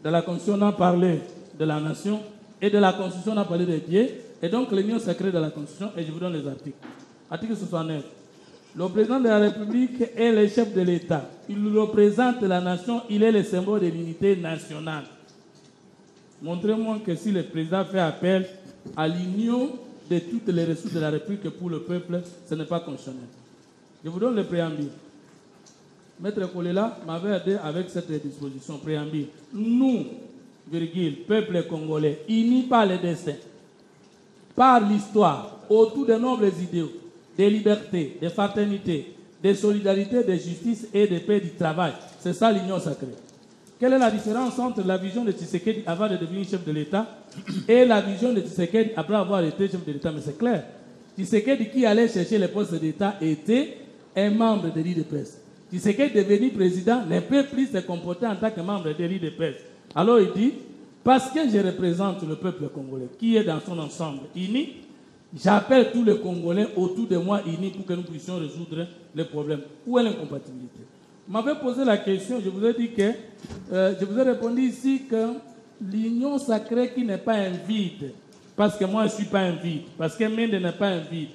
Dans la Constitution, on a parlé de la nation. Et de la Constitution, on a parlé de Dieu. Et donc, l'union sacrée de la Constitution, et je vous donne les articles. Article 69. Le président de la République est le chef de l'État. Il représente la nation, il est le symbole de l'unité nationale. Montrez-moi que si le président fait appel à l'union de toutes les ressources de la République pour le peuple, ce n'est pas constitutionnel. Je vous donne le préambule. Maître Kolela m'avait aidé avec cette disposition, préambule. Nous, peuple congolais, unis par le destin, par l'histoire, autour de nobles idéaux, de liberté, de fraternité, de solidarité, de justice et de paix du travail. C'est ça l'union sacrée. Quelle est la différence entre la vision de Tshisekedi avant de devenir chef de l'État et la vision de Tshisekedi après avoir été chef de l'État? Mais c'est clair. Tshisekedi qui allait chercher les postes d'État était un membre de l'IDPS. Tshisekedi devenu président ne peut plus se comporter en tant que membre de l'IDPS. Alors il dit, parce que je représente le peuple congolais qui est dans son ensemble uni, j'appelle tous les Congolais autour de moi unis pour que nous puissions résoudre les problèmes. Où est l'incompatibilité? Vous m'avez posé la question, je vous ai dit que, je vous ai répondu ici que l'union sacrée qui n'est pas un vide, parce que moi je ne suis pas un vide, parce que Mende n'est pas un vide,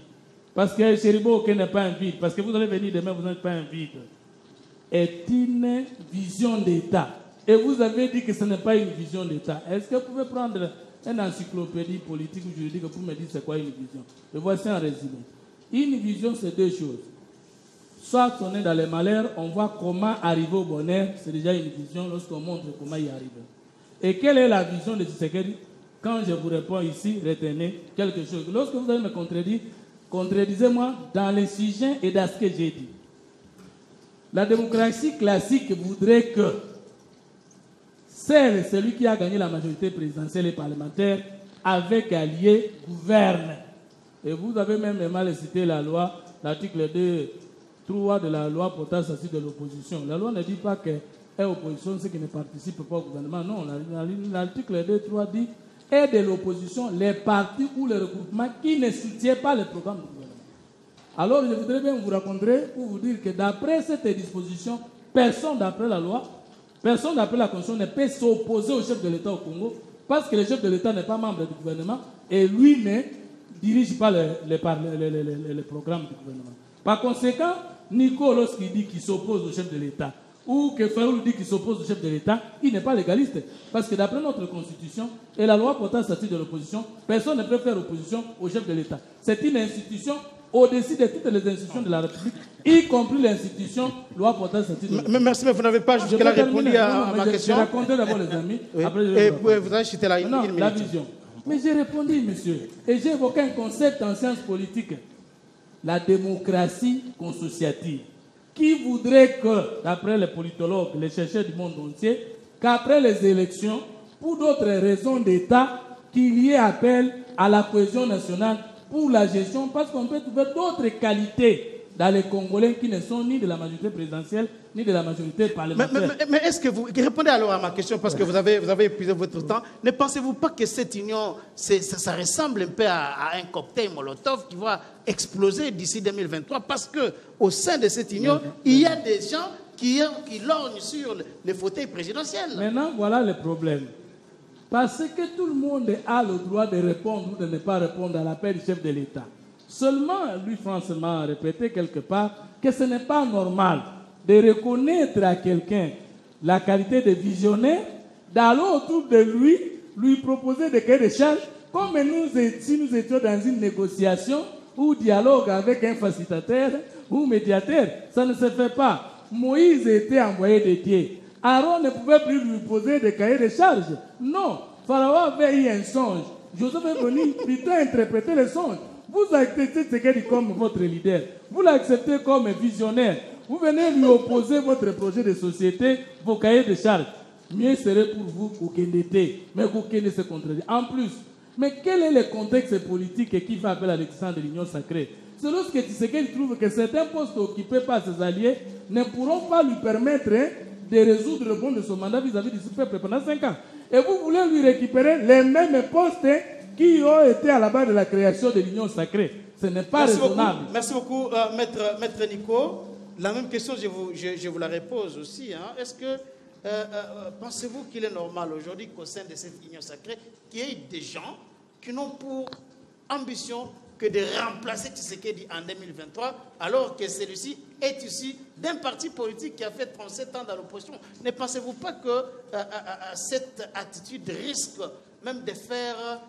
parce que Cheribo n'est pas un vide, parce que vous allez venir demain, vous n'êtes pas un vide, est une vision d'État. Et vous avez dit que ce n'est pas une vision d'État. Est-ce que vous pouvez prendre une encyclopédie politique ou juridique pour me dire c'est quoi une vision? Et voici un résumé. Une vision, c'est deux choses. Soit on est dans les malheurs, on voit comment arriver au bonheur, c'est déjà une vision lorsqu'on montre comment y arriver. Et quelle est la vision de Tshisekedi? Quand je vous réponds ici, retenez quelque chose. Lorsque vous allez me contredire, contredisez-moi dans les sujets et dans ce que j'ai dit. La démocratie classique voudrait que seul celui qui a gagné la majorité présidentielle et parlementaire avec alliés gouverne. Et vous avez même mal cité la loi, l'article 2.3 de la loi portant statut de l'opposition. La loi ne dit pas que est opposition ceux qui ne participent pas au gouvernement. Non, l'article 2.3 dit est de l'opposition les partis ou les regroupements qui ne soutiennent pas le programme du gouvernement. Alors je voudrais bien vous raconter pour vous dire que d'après cette disposition, personne d'après la loi, personne d'après la Constitution ne peut s'opposer au chef de l'État au Congo parce que le chef de l'État n'est pas membre du gouvernement et lui ne dirige pas les programmes du gouvernement. Par conséquent, Nico, lorsqu'il dit qu'il s'oppose au chef de l'État ou que Fayoul dit qu'il s'oppose au chef de l'État, il n'est pas légaliste. Parce que d'après notre Constitution et la loi portant statut de l'opposition, personne ne peut faire opposition au chef de l'État. C'est une institution au-dessus de toutes les institutions de la République, y compris l'institution loi portant statut. Merci, mais vous n'avez pas jusque-là répondu à ma question. Je racontais d'abord les amis. Oui. Après Et vous avez cité la minute. La vision. Mais j'ai répondu, monsieur, et j'ai évoqué un concept en sciences politiques, la démocratie consociative, qui voudrait que, d'après les politologues, les chercheurs du monde entier, qu'après les élections, pour d'autres raisons d'État, qu'il y ait appel à la cohésion nationale pour la gestion, parce qu'on peut trouver d'autres qualités dans les Congolais qui ne sont ni de la majorité présidentielle, ni de la majorité parlementaire. Mais est-ce que vous... Répondez alors à ma question, parce que vous avez épuisé votre temps. Ne pensez-vous pas que cette union, ça ressemble un peu à un cocktail Molotov qui va exploser d'ici 2023, parce qu'au sein de cette union, il y a des gens qui lorgnent sur les fauteuils présidentiels. Maintenant, voilà le problème. Parce que tout le monde a le droit de répondre ou de ne pas répondre à l'appel du chef de l'État. Seulement, lui, François a répété quelque part que ce n'est pas normal de reconnaître à quelqu'un la qualité de visionnaire, d'aller autour de lui proposer des cahiers de charges, comme si nous étions dans une négociation ou dialogue avec un facilitateur ou médiateur. Ça ne se fait pas. Moïse était envoyé de Dieu. Aaron ne pouvait plus lui poser des cahiers de charges. Non, Pharaon avait eu un songe. Joseph est venu plutôt interpréter le songe. Vous acceptez Tshisekedi comme votre leader. Vous l'acceptez comme visionnaire. Vous venez lui opposer votre projet de société, vos cahiers de charges. Mieux serait pour vous qu'Okendete. Mais qu'Okendete se contredit. En plus, mais quel est le contexte politique qui fait appel à l'existence de l'Union sacrée? C'est lorsque Tshisekedi trouve que certains postes occupés par ses alliés ne pourront pas lui permettre de résoudre le bon de son mandat vis-à-vis du peuple pendant 5 ans. Et vous voulez lui récupérer les mêmes postes qui ont été à la base de la création de l'Union sacrée. Ce n'est pas raisonnable. Merci beaucoup, Maître Nico. La même question, je vous la repose aussi. Est-ce que pensez-vous qu'il est normal aujourd'hui qu'au sein de cette Union sacrée, qu'il y ait des gens qui n'ont pour ambition que de remplacer Tshisekedi en 2023, alors que celui-ci est issu d'un parti politique qui a fait 37 ans dans l'opposition? Ne pensez-vous pas que cette attitude risque même de faire,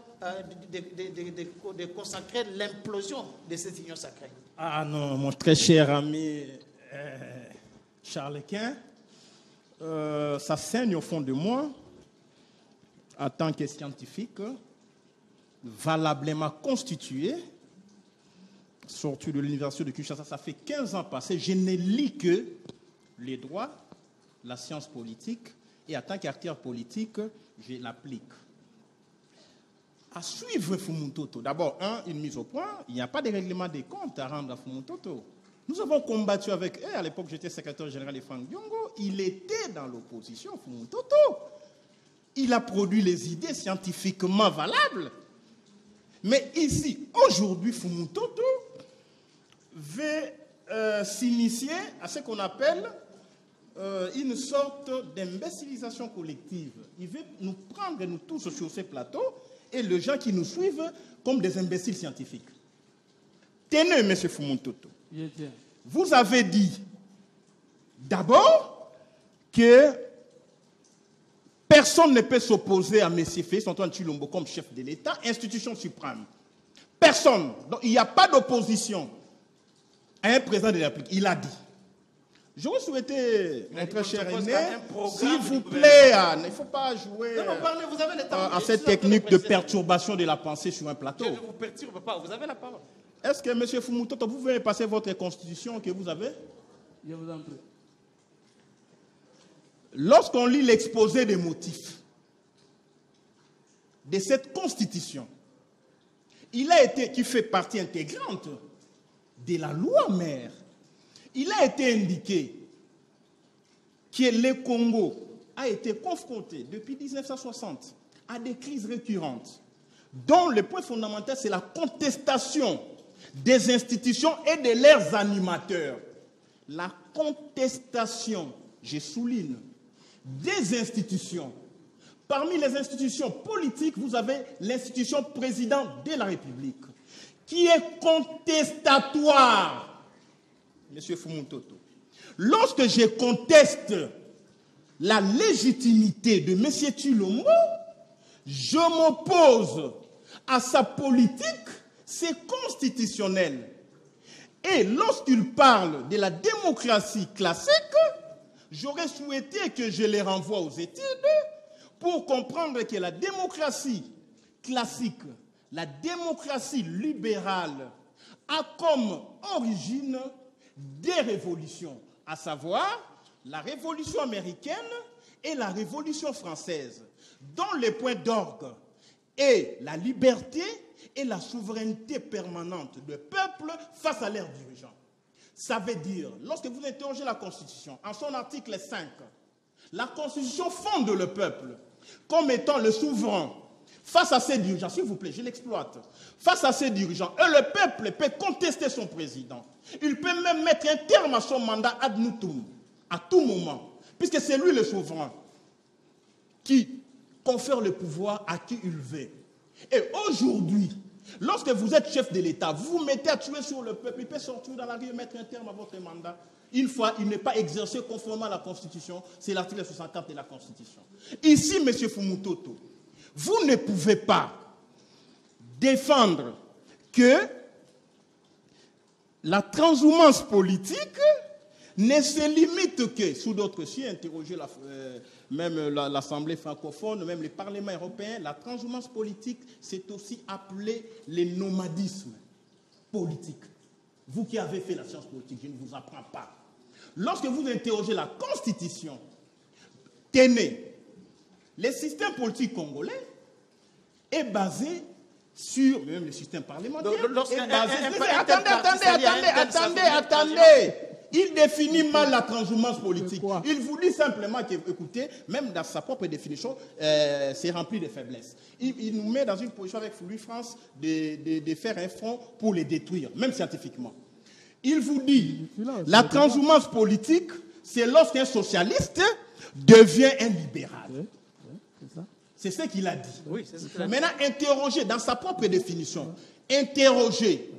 de consacrer l'implosion de cette union sacrée? Ah non, mon très cher ami Charles-Quint, ça saigne au fond de moi, en tant que scientifique, valablement constitué, sorti de l'université de Kinshasa, ça fait 15 ans passés, je ne lis que les droits, la science politique, et en tant qu'acteur politique, je l'applique. À suivre Fumutoto, d'abord, une mise au point, il n'y a pas de règlement des comptes à rendre à Fumutoto. Nous avons combattu avec eux, à l'époque j'étais secrétaire général de Franck Diongo, il était dans l'opposition, Fumutoto. Il a produit les idées scientifiquement valables. Mais ici, aujourd'hui, Fumutoto veut s'initier à ce qu'on appelle une sorte d'imbécilisation collective. Il veut nous prendre, nous tous, sur ces plateaux, et les gens qui nous suivent comme des imbéciles scientifiques. Tenez, M. Fumutoto, vous avez dit d'abord que personne ne peut s'opposer à M. Félix Antoine Tshilombo comme chef de l'État, institution suprême. Personne. Donc, il n'y a pas d'opposition à un président de la République. Il a dit. J'aurais souhaité, mon très cher aîné, s'il vous plaît, il ne faut pas jouer à cette technique de perturbation de la pensée sur un plateau. Je ne vous perturbe pas, vous avez la parole. Est-ce que, M. Fumutoto, vous pouvez passer votre constitution que vous avez? Je vous en prie. Lorsqu'on lit l'exposé des motifs de cette constitution, il a été, qui fait partie intégrante de la loi mère, il a été indiqué que le Congo a été confronté depuis 1960 à des crises récurrentes, dont le point fondamental, c'est la contestation des institutions et de leurs animateurs. La contestation, je souligne, des institutions. Parmi les institutions politiques, vous avez l'institution président de la République, qui est contestatoire, M. Fumutoto. Lorsque je conteste la légitimité de M. Tshilombo, je m'oppose à sa politique, c'est constitutionnel. Et lorsqu'il parle de la démocratie classique, j'aurais souhaité que je les renvoie aux études pour comprendre que la démocratie classique, la démocratie libérale, a comme origine des révolutions, à savoir la révolution américaine et la révolution française, dont les points d'orgue est la liberté et la souveraineté permanente du peuple face à leurs dirigeants. Ça veut dire, lorsque vous interrogez la Constitution, en son article 5, la Constitution fonde le peuple comme étant le souverain face à ses dirigeants. S'il vous plaît, je l'exploite. Face à ses dirigeants. Et le peuple peut contester son président. Il peut même mettre un terme à son mandat ad nutum, à tout moment, puisque c'est lui le souverain qui confère le pouvoir à qui il veut. Et aujourd'hui, lorsque vous êtes chef de l'État, vous vous mettez à tuer sur le peuple, il peut sortir dans la rue et mettre un terme à votre mandat. Une fois, il n'est pas exercé conformément à la Constitution, c'est l'article 64 de la Constitution. Ici, M. Fumutoto, vous ne pouvez pas défendre que la transhumance politique ne se limite que, sous d'autres cieux, interroger même l'Assemblée francophone, même les parlements européens, la transhumance politique, c'est aussi appelé le nomadisme politique. Vous qui avez fait la science politique, je ne vous apprends pas. Lorsque vous interrogez la Constitution, tenez, le système politique congolais est basé sur, même le système parlementaire, attendez. Il définit mal la transhumance politique. Il vous dit simplement que, écoutez, même dans sa propre définition, c'est rempli de faiblesses. Il nous met dans une position avec Louis-France de faire un front pour les détruire, même scientifiquement. Il vous dit, la transhumance politique, c'est lorsqu'un socialiste devient un libéral. C'est ce qu'il a dit. Oui, c'est ce qu'il a dit. Maintenant, interroger, dans sa propre définition, interroger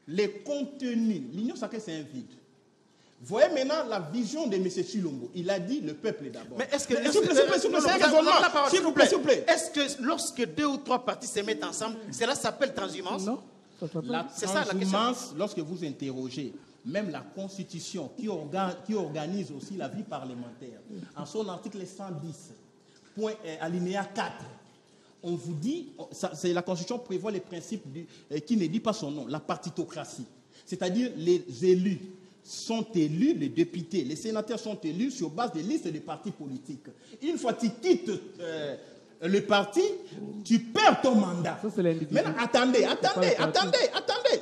les contenus. L'union sacrée, c'est un vide. Voyez maintenant la vision de M. Chilombo. Il a dit le peuple d'abord. Mais est-ce que... S'il vous plaît. Est-ce que lorsque 2 ou 3 partis se mettent ensemble, cela s'appelle transhumance? Non. C'est ça la question. Lorsque vous interrogez même la Constitution qui organise aussi la vie parlementaire, en son article 110, alinéa 4, on vous dit, la Constitution prévoit les principes qui ne dit pas son nom, la partitocratie. C'est-à-dire les élus sont élus, les députés, les sénateurs sont élus sur base des listes des partis politiques. Une fois que tu quittes le parti, tu perds ton mandat. Ça, maintenant, attendez.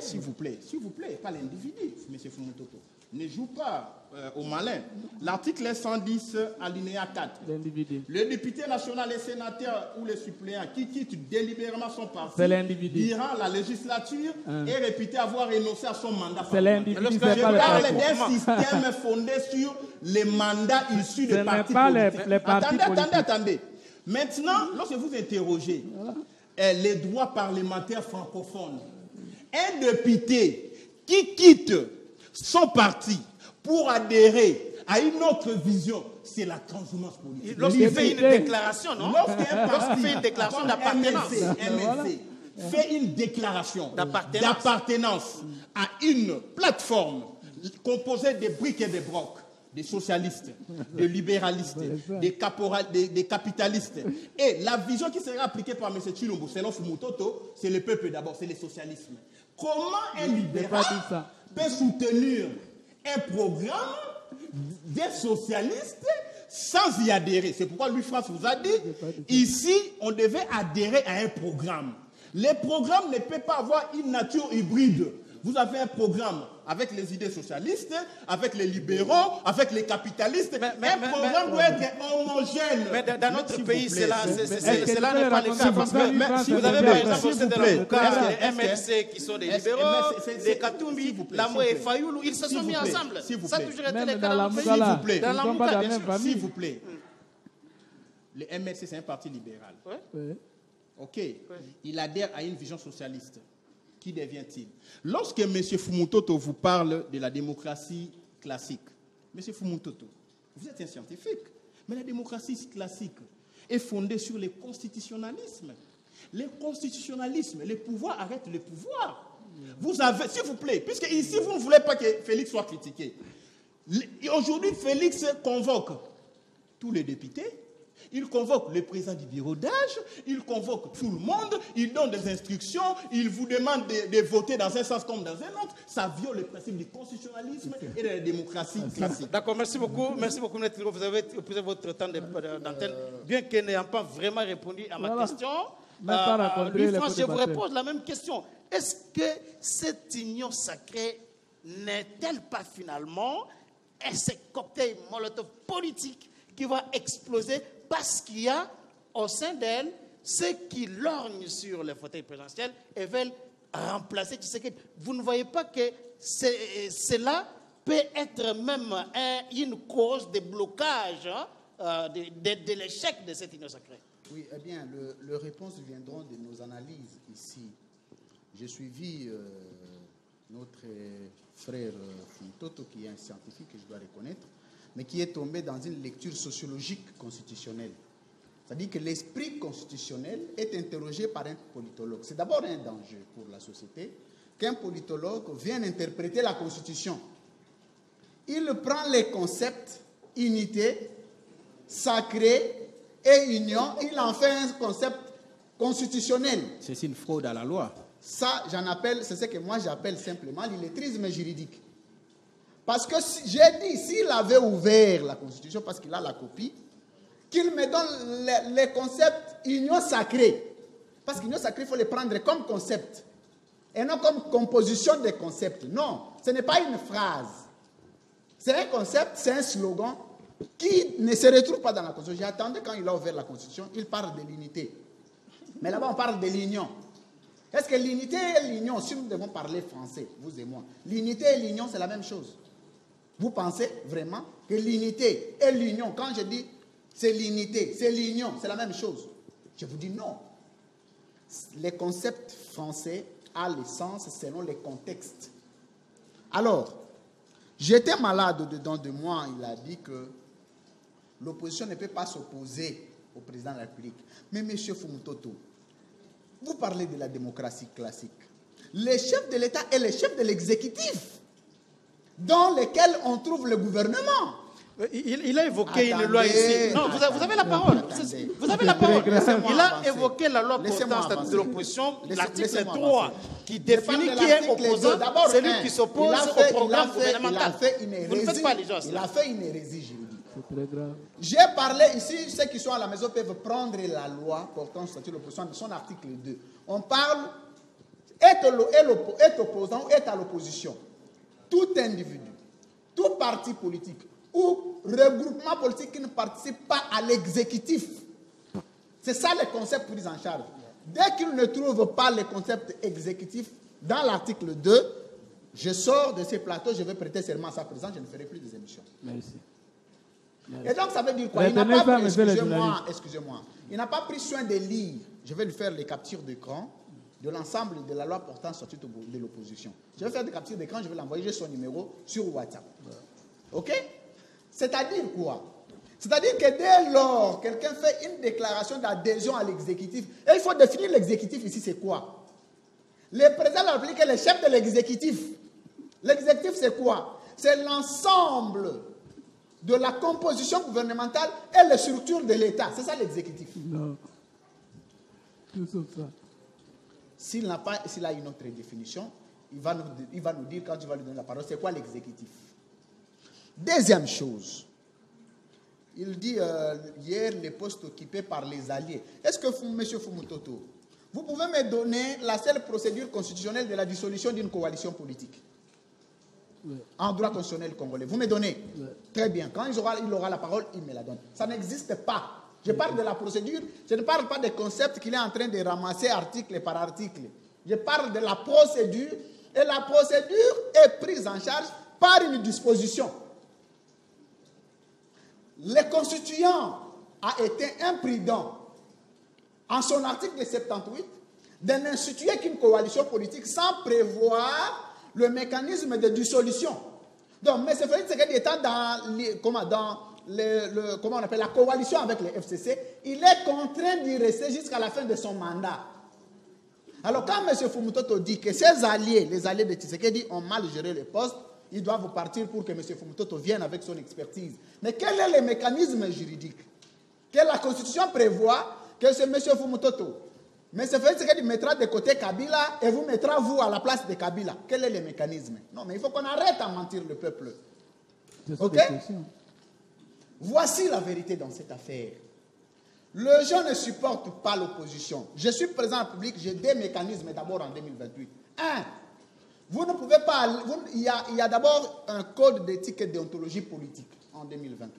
S'il vous plaît, pas l'individu, M. Fumutoto. Ne joue pas au malin. L'article 110, alinéa 4. Le député national, les sénateurs ou les suppléants qui quittent délibérément son parti durant la législature est réputé avoir renoncé à son mandat. C'est l'individu. Je parle d'un système fondé sur les mandats issus des partis politiques. Attendez. Maintenant, lorsque vous interrogez les droits parlementaires francophones, un député qui quitte son parti pour adhérer à une autre vision, c'est la transhumance politique. Lorsqu'il fait une déclaration, non? Lorsqu'il fait une déclaration d'appartenance. MLC fait une déclaration d'appartenance à une plateforme composée de briques et de brocs, des socialistes, des libéralistes, des capitalistes. Et la vision qui sera appliquée par M. Chilombo, selon Fumutoto, c'est le peuple d'abord, c'est le socialisme. Comment un libéral peut soutenir un programme des socialistes sans y adhérer? C'est pourquoi Louis-France vous a dit, ici, on devait adhérer à un programme. Les programmes ne peuvent pas avoir une nature hybride. Vous avez un programme avec les idées socialistes, avec les libéraux, avec les capitalistes. Un programme doit être homogène. Mais dans notre pays, cela n'est pas le cas. Parce que vous avez par exemple au de la Mouka, les MLC qui sont des libéraux, les Katumbi, Lamou et Fayoulou, ils se sont mis ensemble. Ça a toujours été le cas dans le pays. Dans la Mouka, bien sûr. S'il vous plaît. Le MLC, c'est un parti libéral. OK. Il adhère à une vision socialiste. Qui devient-il? Lorsque M. Fumutoto vous parle de la démocratie classique, M. Fumutoto, vous êtes un scientifique, mais la démocratie classique est fondée sur le constitutionnalisme. Le constitutionnalisme, le pouvoir arrête le pouvoir. Vous avez, s'il vous plaît, puisque ici vous ne voulez pas que Félix soit critiqué. Aujourd'hui, Félix convoque tous les députés, il convoque le président du bureau d'âge, il convoque tout le monde, il donne des instructions, il vous demande de voter dans un sens comme dans un autre. Ça viole le principe du constitutionnalisme et de la démocratie classique. D'accord, merci beaucoup, Maître Thilo. Vous avez épuisé votre temps d'antenne, bien qu'elle n'ait pas vraiment répondu à ma question. Louis France, je vous repose la même question. Est-ce que cette union sacrée n'est-elle pas finalement un cocktail molotov politique qui va exploser parce qu'il y a au sein d'elle ceux qui lorgnent sur les fauteuils présidentiels et veulent remplacer Tshisekedi? Vous ne voyez pas que cela peut être même une cause de blocage de l'échec de cette union sacrée? Oui, eh bien, les réponses viendront de nos analyses ici. J'ai suivi notre frère Fumitoto, qui est un scientifique que je dois reconnaître, mais qui est tombé dans une lecture sociologique constitutionnelle. C'est-à-dire que l'esprit constitutionnel est interrogé par un politologue. C'est d'abord un danger pour la société qu'un politologue vienne interpréter la Constitution. Il prend les concepts unité, sacré et union, il en fait un concept constitutionnel. C'est une fraude à la loi. Ça, c'est ce que moi j'appelle simplement l'illettrisme juridique. Parce que j'ai dit, s'il avait ouvert la Constitution, parce qu'il a la copie, qu'il me donne les concepts union sacrée. Parce qu'union sacrée, il faut les prendre comme concept. Et non comme composition des concepts. Non, ce n'est pas une phrase. C'est un concept, c'est un slogan qui ne se retrouve pas dans la Constitution. J'ai attendu quand il a ouvert la Constitution, il parle de l'unité. Mais là-bas, on parle de l'union. Est-ce que l'unité et l'union, si nous devons parler français, vous et moi, l'unité et l'union, c'est la même chose? Vous pensez vraiment que l'unité et l'union, quand je dis c'est l'unité, c'est l'union, c'est la même chose? Je vous dis non. Les concepts français ont le sens selon les contextes. Alors, j'étais malade au-dedans de moi, il a dit que l'opposition ne peut pas s'opposer au président de la République. Mais M. Fumitoto, vous parlez de la démocratie classique. Les chefs de l'État et les chefs de l'exécutif, dans lesquels on trouve le gouvernement. Il a évoqué une loi ici. Non, vous avez la parole. Vous avez la parole. Il a évoqué la loi portant statut de l'opposition, l'article 3, qui définit qui est opposant, celui qui s'oppose au programme gouvernemental. Vous ne faites pas les gens. Il a fait une hérésie juridique. Très grave. J'ai parlé ici, ceux qui sont à la maison peuvent prendre la loi portant statut de l'opposition, son article 2. On parle, est opposant ou est à l'opposition. Tout individu, tout parti politique ou regroupement politique qui ne participe pas à l'exécutif. C'est ça le concept pris en charge. Dès qu'il ne trouve pas le concept exécutif dans l'article 2, je sors de ces plateaux, je vais prêter serment à sa présence, je ne ferai plus des émissions. Merci. Et donc ça veut dire quoi? Il n'a pas pris, excusez-moi, il n'a pas pris soin de lire. Je vais lui faire les captures d'écran de l'ensemble de la loi portant statut de l'opposition. Je vais faire des captures d'écran, je vais l'envoyer, j'ai son numéro sur WhatsApp. Ok? C'est-à-dire quoi? C'est-à-dire que dès lors, quelqu'un fait une déclaration d'adhésion à l'exécutif, et il faut définir l'exécutif ici, c'est quoi? Le président de la République est le chef de l'exécutif. L'exécutif, c'est quoi? C'est l'ensemble de la composition gouvernementale et les structures de l'État. C'est ça l'exécutif. Non. Tout sauf ça. S'il a une autre définition, il va nous dire, quand tu vas lui donner la parole, c'est quoi l'exécutif. Deuxième chose, il dit hier les postes occupés par les alliés. Est-ce que, M. Fumitoto, vous pouvez me donner la seule procédure constitutionnelle de la dissolution d'une coalition politique? Oui. En droit constitutionnel congolais. Vous me donnez? Oui. Très bien. Quand il aura la parole, il me la donne. Ça n'existe pas. Je parle de la procédure, je ne parle pas des concepts qu'il est en train de ramasser article par article. Je parle de la procédure, et la procédure est prise en charge par une disposition. Le constituant a été imprudent en son article 78 de n'instituer qu'une coalition politique sans prévoir le mécanisme de dissolution. Donc, M. Félix Tshisekedi étant dans comment on appelle la coalition avec les FCC, il est contraint d'y rester jusqu'à la fin de son mandat. Alors quand M. Fumutoto dit que ses alliés, les alliés de Tshisekedi, ont mal géré les postes, ils doivent partir pour que M. Fumutoto vienne avec son expertise. Mais quel est le mécanisme juridique que la Constitution prévoit que ce M. Fumutoto, M. Félix Tshisekedi mettra de côté Kabila et vous mettra vous à la place de Kabila. Quel est le mécanisme? Non, mais il faut qu'on arrête à mentir le peuple. Ok? Voici la vérité dans cette affaire. Les gens ne supportent pas l'opposition. Je suis président en public, j'ai des mécanismes d'abord en 2028. Un, vous ne pouvez pas... il y a d'abord un code d'éthique et de déontologie politique en 2028.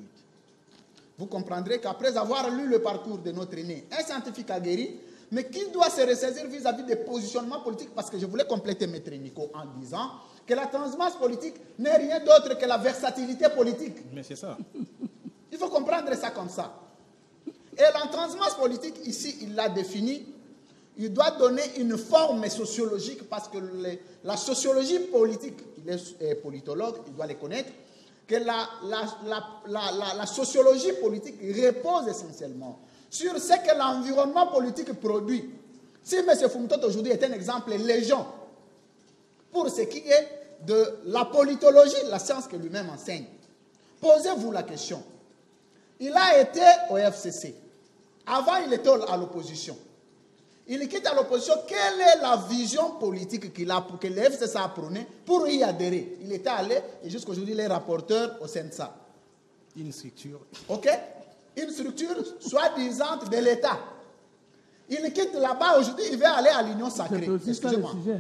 Vous comprendrez qu'après avoir lu le parcours de notre aîné, un scientifique aguerri, mais qui doit se ressaisir vis-à-vis des positionnements politiques, parce que je voulais compléter Maître Nico en disant que la transhumance politique n'est rien d'autre que la versatilité politique. Mais c'est ça. Il faut comprendre ça comme ça. Et la transhumance politique, ici, il l'a défini, il doit donner une forme sociologique, parce que la sociologie politique, il est politologue, il doit les connaître, que la sociologie politique repose essentiellement sur ce que l'environnement politique produit. Si M. Fumutoto aujourd'hui est un exemple légion pour ce qui est de la politologie, la science que lui-même enseigne, posez-vous la question. Il a été au FCC. Avant, il était à l'opposition. Il quitte à l'opposition. Quelle est la vision politique qu'il a pour que le FCC a prôné pour y adhérer? Il était allé et jusqu'aujourd'hui, il est rapporteur au CENSA. Une structure. OK? Une structure soi-disant de l'État. Il quitte là-bas aujourd'hui, il va aller à l'Union sacrée.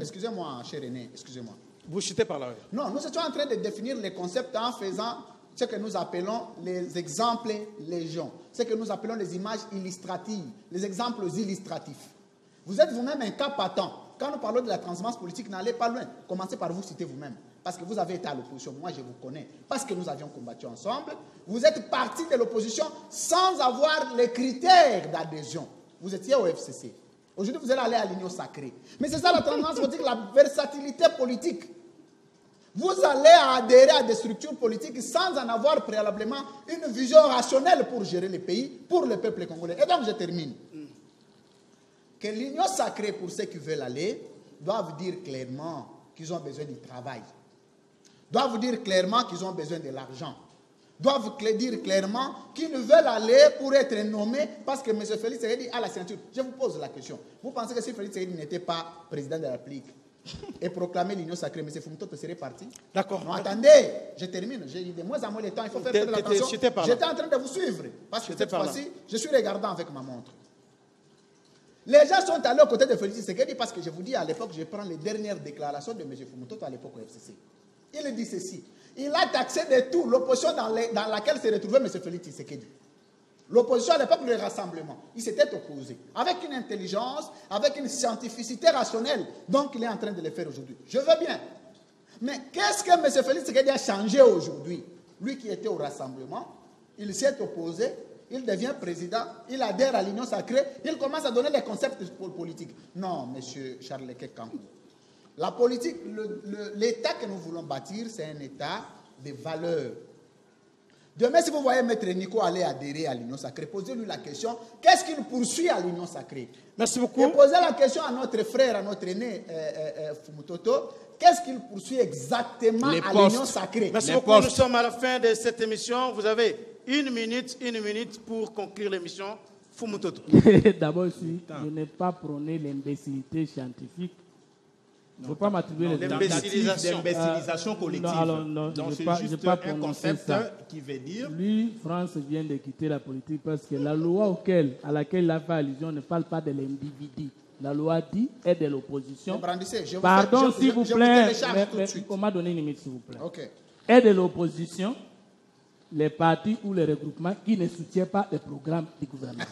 Excusez-moi, cher René, excusez-moi. Vous chutez par là. Non, nous étions en train de définir les concepts en faisant ce que nous appelons les exemples légion, ce que nous appelons les images illustratives, les exemples illustratifs. Vous êtes vous-même un cas patent. Quand nous parlons de la transhumance politique, n'allez pas loin. Commencez par vous citer vous-même. Parce que vous avez été à l'opposition. Moi, je vous connais. Parce que nous avions combattu ensemble. Vous êtes parti de l'opposition sans avoir les critères d'adhésion. Vous étiez au FCC. Aujourd'hui, vous allez aller à l'Union sacrée. Mais c'est ça la transhumance politique, la versatilité politique. Vous allez adhérer à des structures politiques sans en avoir préalablement une vision rationnelle pour gérer le pays, pour le peuple congolais. Et donc, je termine. Que l'Union sacrée, pour ceux qui veulent aller, doivent dire clairement qu'ils ont besoin du travail. Doivent dire clairement qu'ils ont besoin de l'argent. Doivent dire clairement qu'ils veulent aller pour être nommés parce que M. Félix Tshisekedi a la ceinture. Je vous pose la question. Vous pensez que si Félix Tshisekedi n'était pas président de la République et proclamé l'Union sacrée, M. Fumutoto serait parti? D'accord. Non, attendez, je termine. J'ai de moins en moins de temps. Il faut faire très attention. J'étais en train de vous suivre. Parce que cette fois-ci, je suis regardant avec ma montre. Les gens sont allés aux côtés de Félix Tshisekedi parce que je vous dis, à l'époque, je prends les dernières déclarations de M. Fumutoto à l'époque au FCC. Il dit ceci. Il a taxé de tout l'opposition dans laquelle se retrouvait M. Félix Tshisekedi. L'opposition à l'époque, le rassemblement. Il s'était opposé. Avec une intelligence, avec une scientificité rationnelle. Donc, il est en train de le faire aujourd'hui. Je veux bien. Mais qu'est-ce que M. Félix Tshisekedi a changé aujourd'hui? Lui qui était au rassemblement, il s'est opposé. Il devient président, il adhère à l'Union sacrée, il commence à donner les concepts politiques. Non, M. Charles Kekampo. La politique, l'État que nous voulons bâtir, c'est un État de valeurs. Demain, si vous voyez Maître Nico aller adhérer à l'Union sacrée, posez-lui la question, qu'est-ce qu'il poursuit à l'Union sacrée? Merci beaucoup. Et posez la question à notre frère, à notre aîné Fumutoto, qu'est-ce qu'il poursuit exactement à l'Union sacrée? Merci beaucoup, nous sommes à la fin de cette émission. Vous avez une minute pour conclure l'émission. Fumutoto. D'abord, je n'ai pas prôné l'imbécilité scientifique. Je ne veux pas m'attribuer les l'imbécilisation collective. Non, donc c'est juste un concept qui veut dire... Lui, France vient de quitter la politique parce que la loi à laquelle il a fait allusion ne parle pas de l'individu. La loi dit est de l'opposition. Pardon, s'il vous plaît. On m'a donné une minute, s'il vous plaît. Okay. Est de l'opposition les partis ou les regroupements qui ne soutiennent pas les programmes du gouvernement.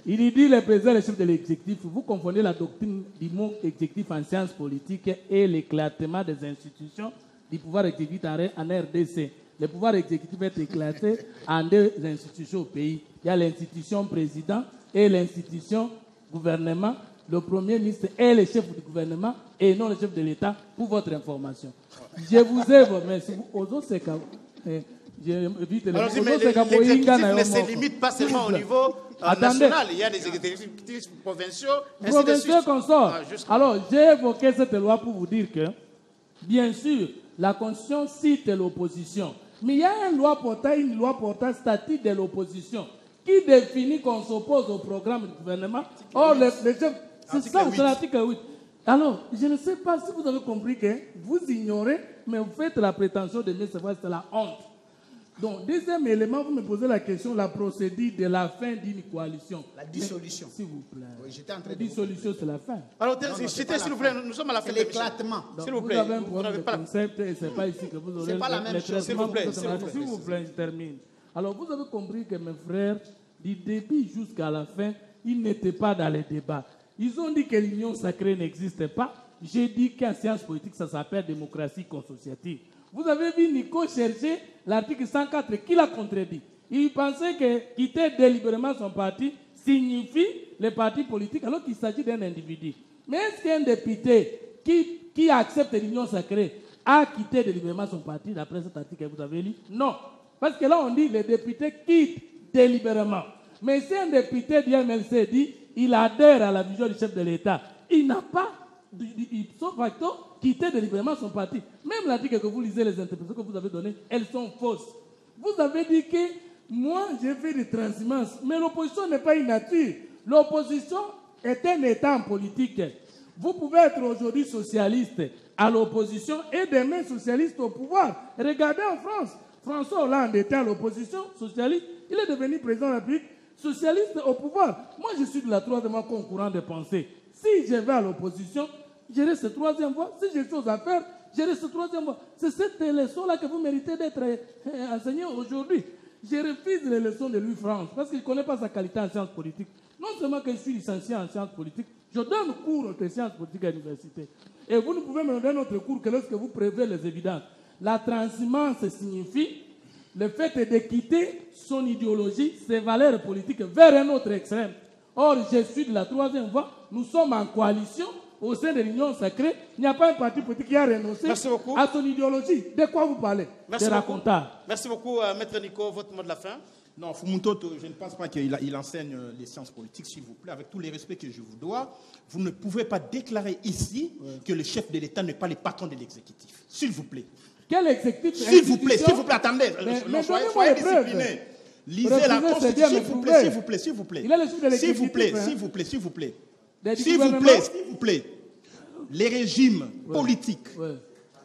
Il dit le président et le chef de l'exécutif. Vous confondez la doctrine du mot exécutif en sciences politiques et l'éclatement des institutions du pouvoir exécutif en RDC. Le pouvoir exécutif est éclaté en deux institutions au pays. Il y a l'institution président et l'institution gouvernement. Le premier ministre est le chef du gouvernement et non le chef de l'État, pour votre information. Je vous aime, mais si vous l'exécutif ne se limite pas seulement au niveau national, il y a des exécutifs provinciaux, ainsi de Provinciaux suite. qu'on sort. Jusqu'à- Alors, j'ai évoqué cette loi pour vous dire que, bien sûr, la Constitution cite l'opposition. Mais il y a une loi portant statut de l'opposition qui définit qu'on s'oppose au programme du gouvernement. Or, c'est ça, c'est l'article 8. Alors, je ne sais pas si vous avez compris que vous ignorez, mais vous faites la prétention de mieux savoir, c'est la honte. Donc, deuxième élément, vous me posez la question, la procédure de la fin d'une coalition. La dissolution. S'il vous plaît. Oui, j'étais en train La de... dissolution, c'est la fin. Alors, c'est s'il pas vous la plaît, fin. nous sommes à la fin C'est de l'émission. l'éclatement. S'il vous Vous plaît, avez un vous problème n'avez de pas la... concept et ce n'est pas ici que vous aurez C'est pas la même les chose. traitements S'il vous plaît, que s'il vous plaît. S'il vous plaît, je termine. Alors, vous avez compris que mes frères, du début jusqu'à la fin, ils n'étaient pas dans les débats. Ils ont dit que l'union sacrée n'existait pas. J'ai dit qu'en sciences politiques, ça s'appelle démocratie consociative. Vous avez vu Nico chercher l'article 104 qui l'a contredit. Il pensait que quitter délibérément son parti signifie les partis politiques alors qu'il s'agit d'un individu. Mais est-ce qu'un député qui accepte l'union sacrée a quitté délibérément son parti d'après cet article que vous avez lu? Non. Parce que là, on dit que les députés quittent délibérément. Mais si un député du MLC dit il adhère à la vision du chef de l'État, il n'a pas, ipso facto, quitté délibérément son parti. Même l'article que vous lisez, les interprétations que vous avez données, elles sont fausses. Vous avez dit que moi, j'ai fait des transhumances, mais l'opposition n'est pas une nature. L'opposition est un État en politique. Vous pouvez être aujourd'hui socialiste à l'opposition et demain socialiste au pouvoir. Regardez en France, François Hollande était à l'opposition socialiste, il est devenu président de la République socialiste au pouvoir. Moi, je suis de la troisième voie courant de pensée. Si je vais à l'opposition, je reste troisième voie. Si j'ai chose à faire, je reste troisième voie. C'est cette leçon-là que vous méritez d'être enseigné aujourd'hui. Je refuse les leçons de Louis-France parce qu'il ne connaît pas sa qualité en sciences politiques. Non seulement que je suis licencié en sciences politiques, je donne cours de sciences politiques à l'université. Et vous ne pouvez me donner notre cours que lorsque vous prévez les évidences. La transhumance signifie le fait de quitter son idéologie, ses valeurs politiques vers un autre extrême. Or, je suis de la troisième voie, nous sommes en coalition au sein de l'Union sacrée. Il n'y a pas un parti politique qui a renoncé à son idéologie. De quoi vous parlez? Merci de beaucoup. racontard. Merci beaucoup, Maître Nico. Votre mot de la fin? Non, Fumutoto, je ne pense pas qu'il enseigne les sciences politiques, s'il vous plaît, avec tous les respects que je vous dois. Vous ne pouvez pas déclarer ici que le chef de l'État n'est pas le patron de l'exécutif. S'il vous plaît. Quel exécutif? S'il vous plaît, attendez. Mais Soyez donnez-moi les discipliné. Lisez Refusez, la c'est Constitution, bien, s'il mais vous prouvez. plaît, s'il vous plaît, s'il vous plaît. Il est le chef de S'il vous plaît, l'exécutif, hein. s'il vous plaît, s'il vous plaît. Du S'il vous gouvernement. plaît, s'il vous plaît. Les régimes politiques Ouais.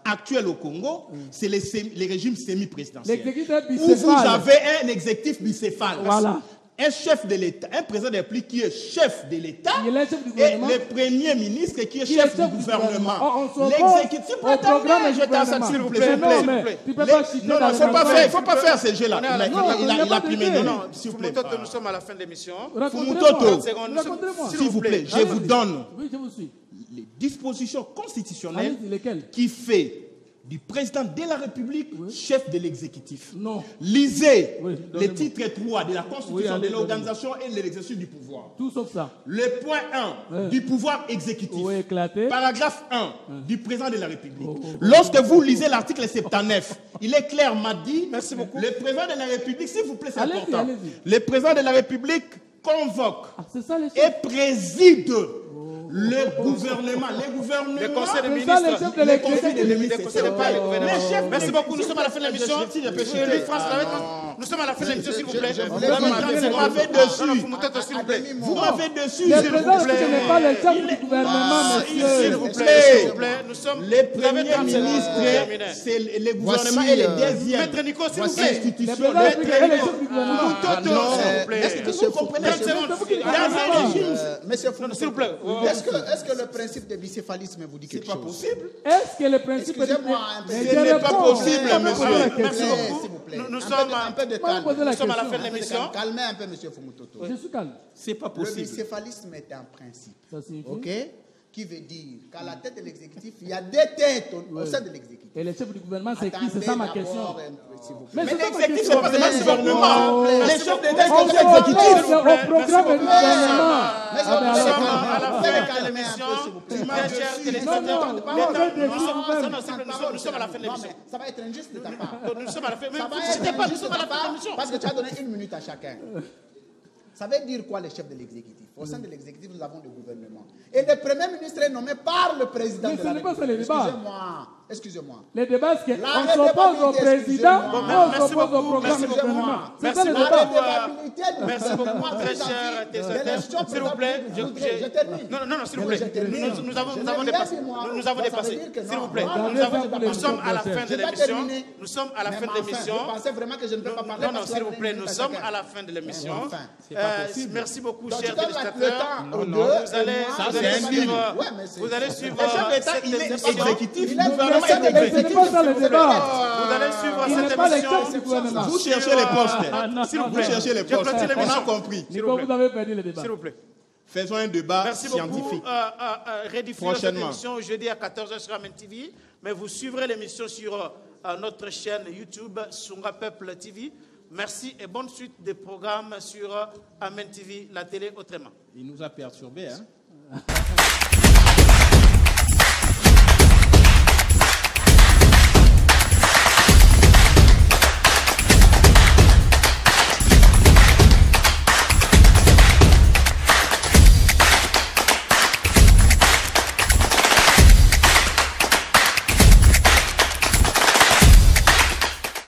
actuels au Congo, c'est les régimes semi-présidentiels. L'exécutif est Où vous bicéphale. avez un exécutif bicéphale. Voilà. Un chef de l'État, un président de la République qui est chef de l'État Il est chef du et gouvernement. le premier ministre qui est Qui est chef chef du du gouvernement. gouvernement. On s'oppose L'exécutif, au programme du je t'en gouvernement. s'il vous Mais plaît. non, s'il vous mais plaît. tu peux pas citer Non, dans il les faut pas rapports. faire, il faut pas faire ces jeux-là. On est à la Il fin. a il n'y a pas pris de mes jeu. non, s'il vous plaît. Fumutoto, nous sommes à la fin de l'émission. Racontez-moi. Fumutoto. Racontez-moi. S'il vous plaît, je vous donne Oui, je vous suis. les dispositions constitutionnelles Allez-y, lesquelles? qui fait du président de la République chef de l'exécutif. Non. Lisez Oui, les donnez-moi. titres 3 de la Constitution Oui, allez, de l'organisation et de l'exercice du pouvoir. Tout sauf ça. Le point 1 du pouvoir exécutif. Oui, éclaté. Paragraphe 1 du président de la République. Lorsque vous lisez l'article 79, il est clair, m'a dit. Merci beaucoup. Le président de la République, s'il vous plaît, c'est Allez-y, important. allez-y. Le président de la République convoque Ah, c'est ça les et chefs. préside le gouvernement. Les gouvernements. Le conseil des C'est ça les ministres. chefs de Les conseils l'exécutif. des ministres. Le conseil des C'est pas les gouvernements. chefs. Merci beaucoup, nous sommes à la fin de l'émission. Louis-France, nous sommes à la fin de l'émission, s'il vous plaît. Vous Vous avez 30 secondes. m'avez dessus. Non, Fumutoto, s'il vous plaît. Vous m'avez dessus. Le s'il vous président, plaît. ce n'est pas le chef du gouvernement, S'il monsieur. vous plaît, s'il vous plaît. Nous sommes. Les Vous avez premiers 30 secondes pour ministres, terminer. c'est les gouvernements Voici, et les deuxièmes. Maître Nico, s'il vous Voici. plaît. Le Institutions, président les est le chef du traîneaux. gouvernement. Toto, non. s'il vous plaît. Est-ce que vous comprenez 30 secondes. Dans un régime, Monsieur S'il vous plaît. est-ce que le principe de bicéphalisme vous dit quelque c'est pas chose? possible. Est-ce que le principe Excusez-moi un peu. Mais Ce je n'est pas réponds. possible, On me monsieur. pose la Merci question. beaucoup. S'il vous plaît. Nous Un peu sommes de- un peu de Moi, vous calme. posez la Nous sommes à la question. fin de l'émission. Calmez un peu, monsieur Fumutoto. Je suis calme. C'est pas Le possible. bicéphalisme est un principe. Ça signifie. OK? Qui veut dire qu'à la tête de l'exécutif, il y a deux têtes au sein de l'exécutif. Et le chef du gouvernement, c'est qui? C'est ça ma question. d'abord un peu, s'il vous plaît. Mais Mais c'est ça ma l'exécutif, question. c'est pas seulement le gouvernement. Les chefs d'État On sont se exécutifs. repose au programme du gouvernement. Mais Ah, ben Nous alors, sommes à la fin de calmer un l'émission. peu, s'il vous plaît. Très chers Non, téléspectateurs. non, on va décider vous-même. Nous sommes à la fin de Non, l'émission. mais ça va être injuste de ta part. Nous sommes à la fin. Mais Ça va vous être n'hésitez pas, nous injuste sommes de à la ta fin de part l'émission. parce que tu as donné 1 minute à chacun. Ça veut dire quoi, les chefs de l'exécutif? Au sein de l'exécutif, nous avons le gouvernement. Et le premier ministre est nommé par le président de la République. Excusez-moi. Les débats, c'est qu'on s'oppose au président, on s'oppose au programme du gouvernement. Merci C'est ça le débat. Merci beaucoup, très cher téléspectateurs. S'il vous plaît, je termine. Non, s'il vous plaît. Nous avons dépassé. Nous avons dépassé. S'il vous plaît. Nous sommes à la fin de l'émission. Nous sommes à la fin de l'émission. Vous pensez vraiment que je ne peux pas parler? Non, s'il vous plaît, nous sommes à la fin de l'émission. Merci beaucoup, chers téléspectateurs. Vous allez suivre cette émission. Vous allez suivre cette émission. Vous cherchez les postes. S'il vous plaît. Vous cherchez les postes. On a compris. Vous avez perdu le débat. S'il vous plaît. Faisons un débat Merci scientifique. beaucoup. Rediffusez cette émission jeudi à 14h sur Amen TV. Mais vous suivrez l'émission sur notre chaîne YouTube Sunga Peuple TV. Merci et bonne suite des programmes sur Amen TV, la télé autrement. Il nous a perturbés, hein?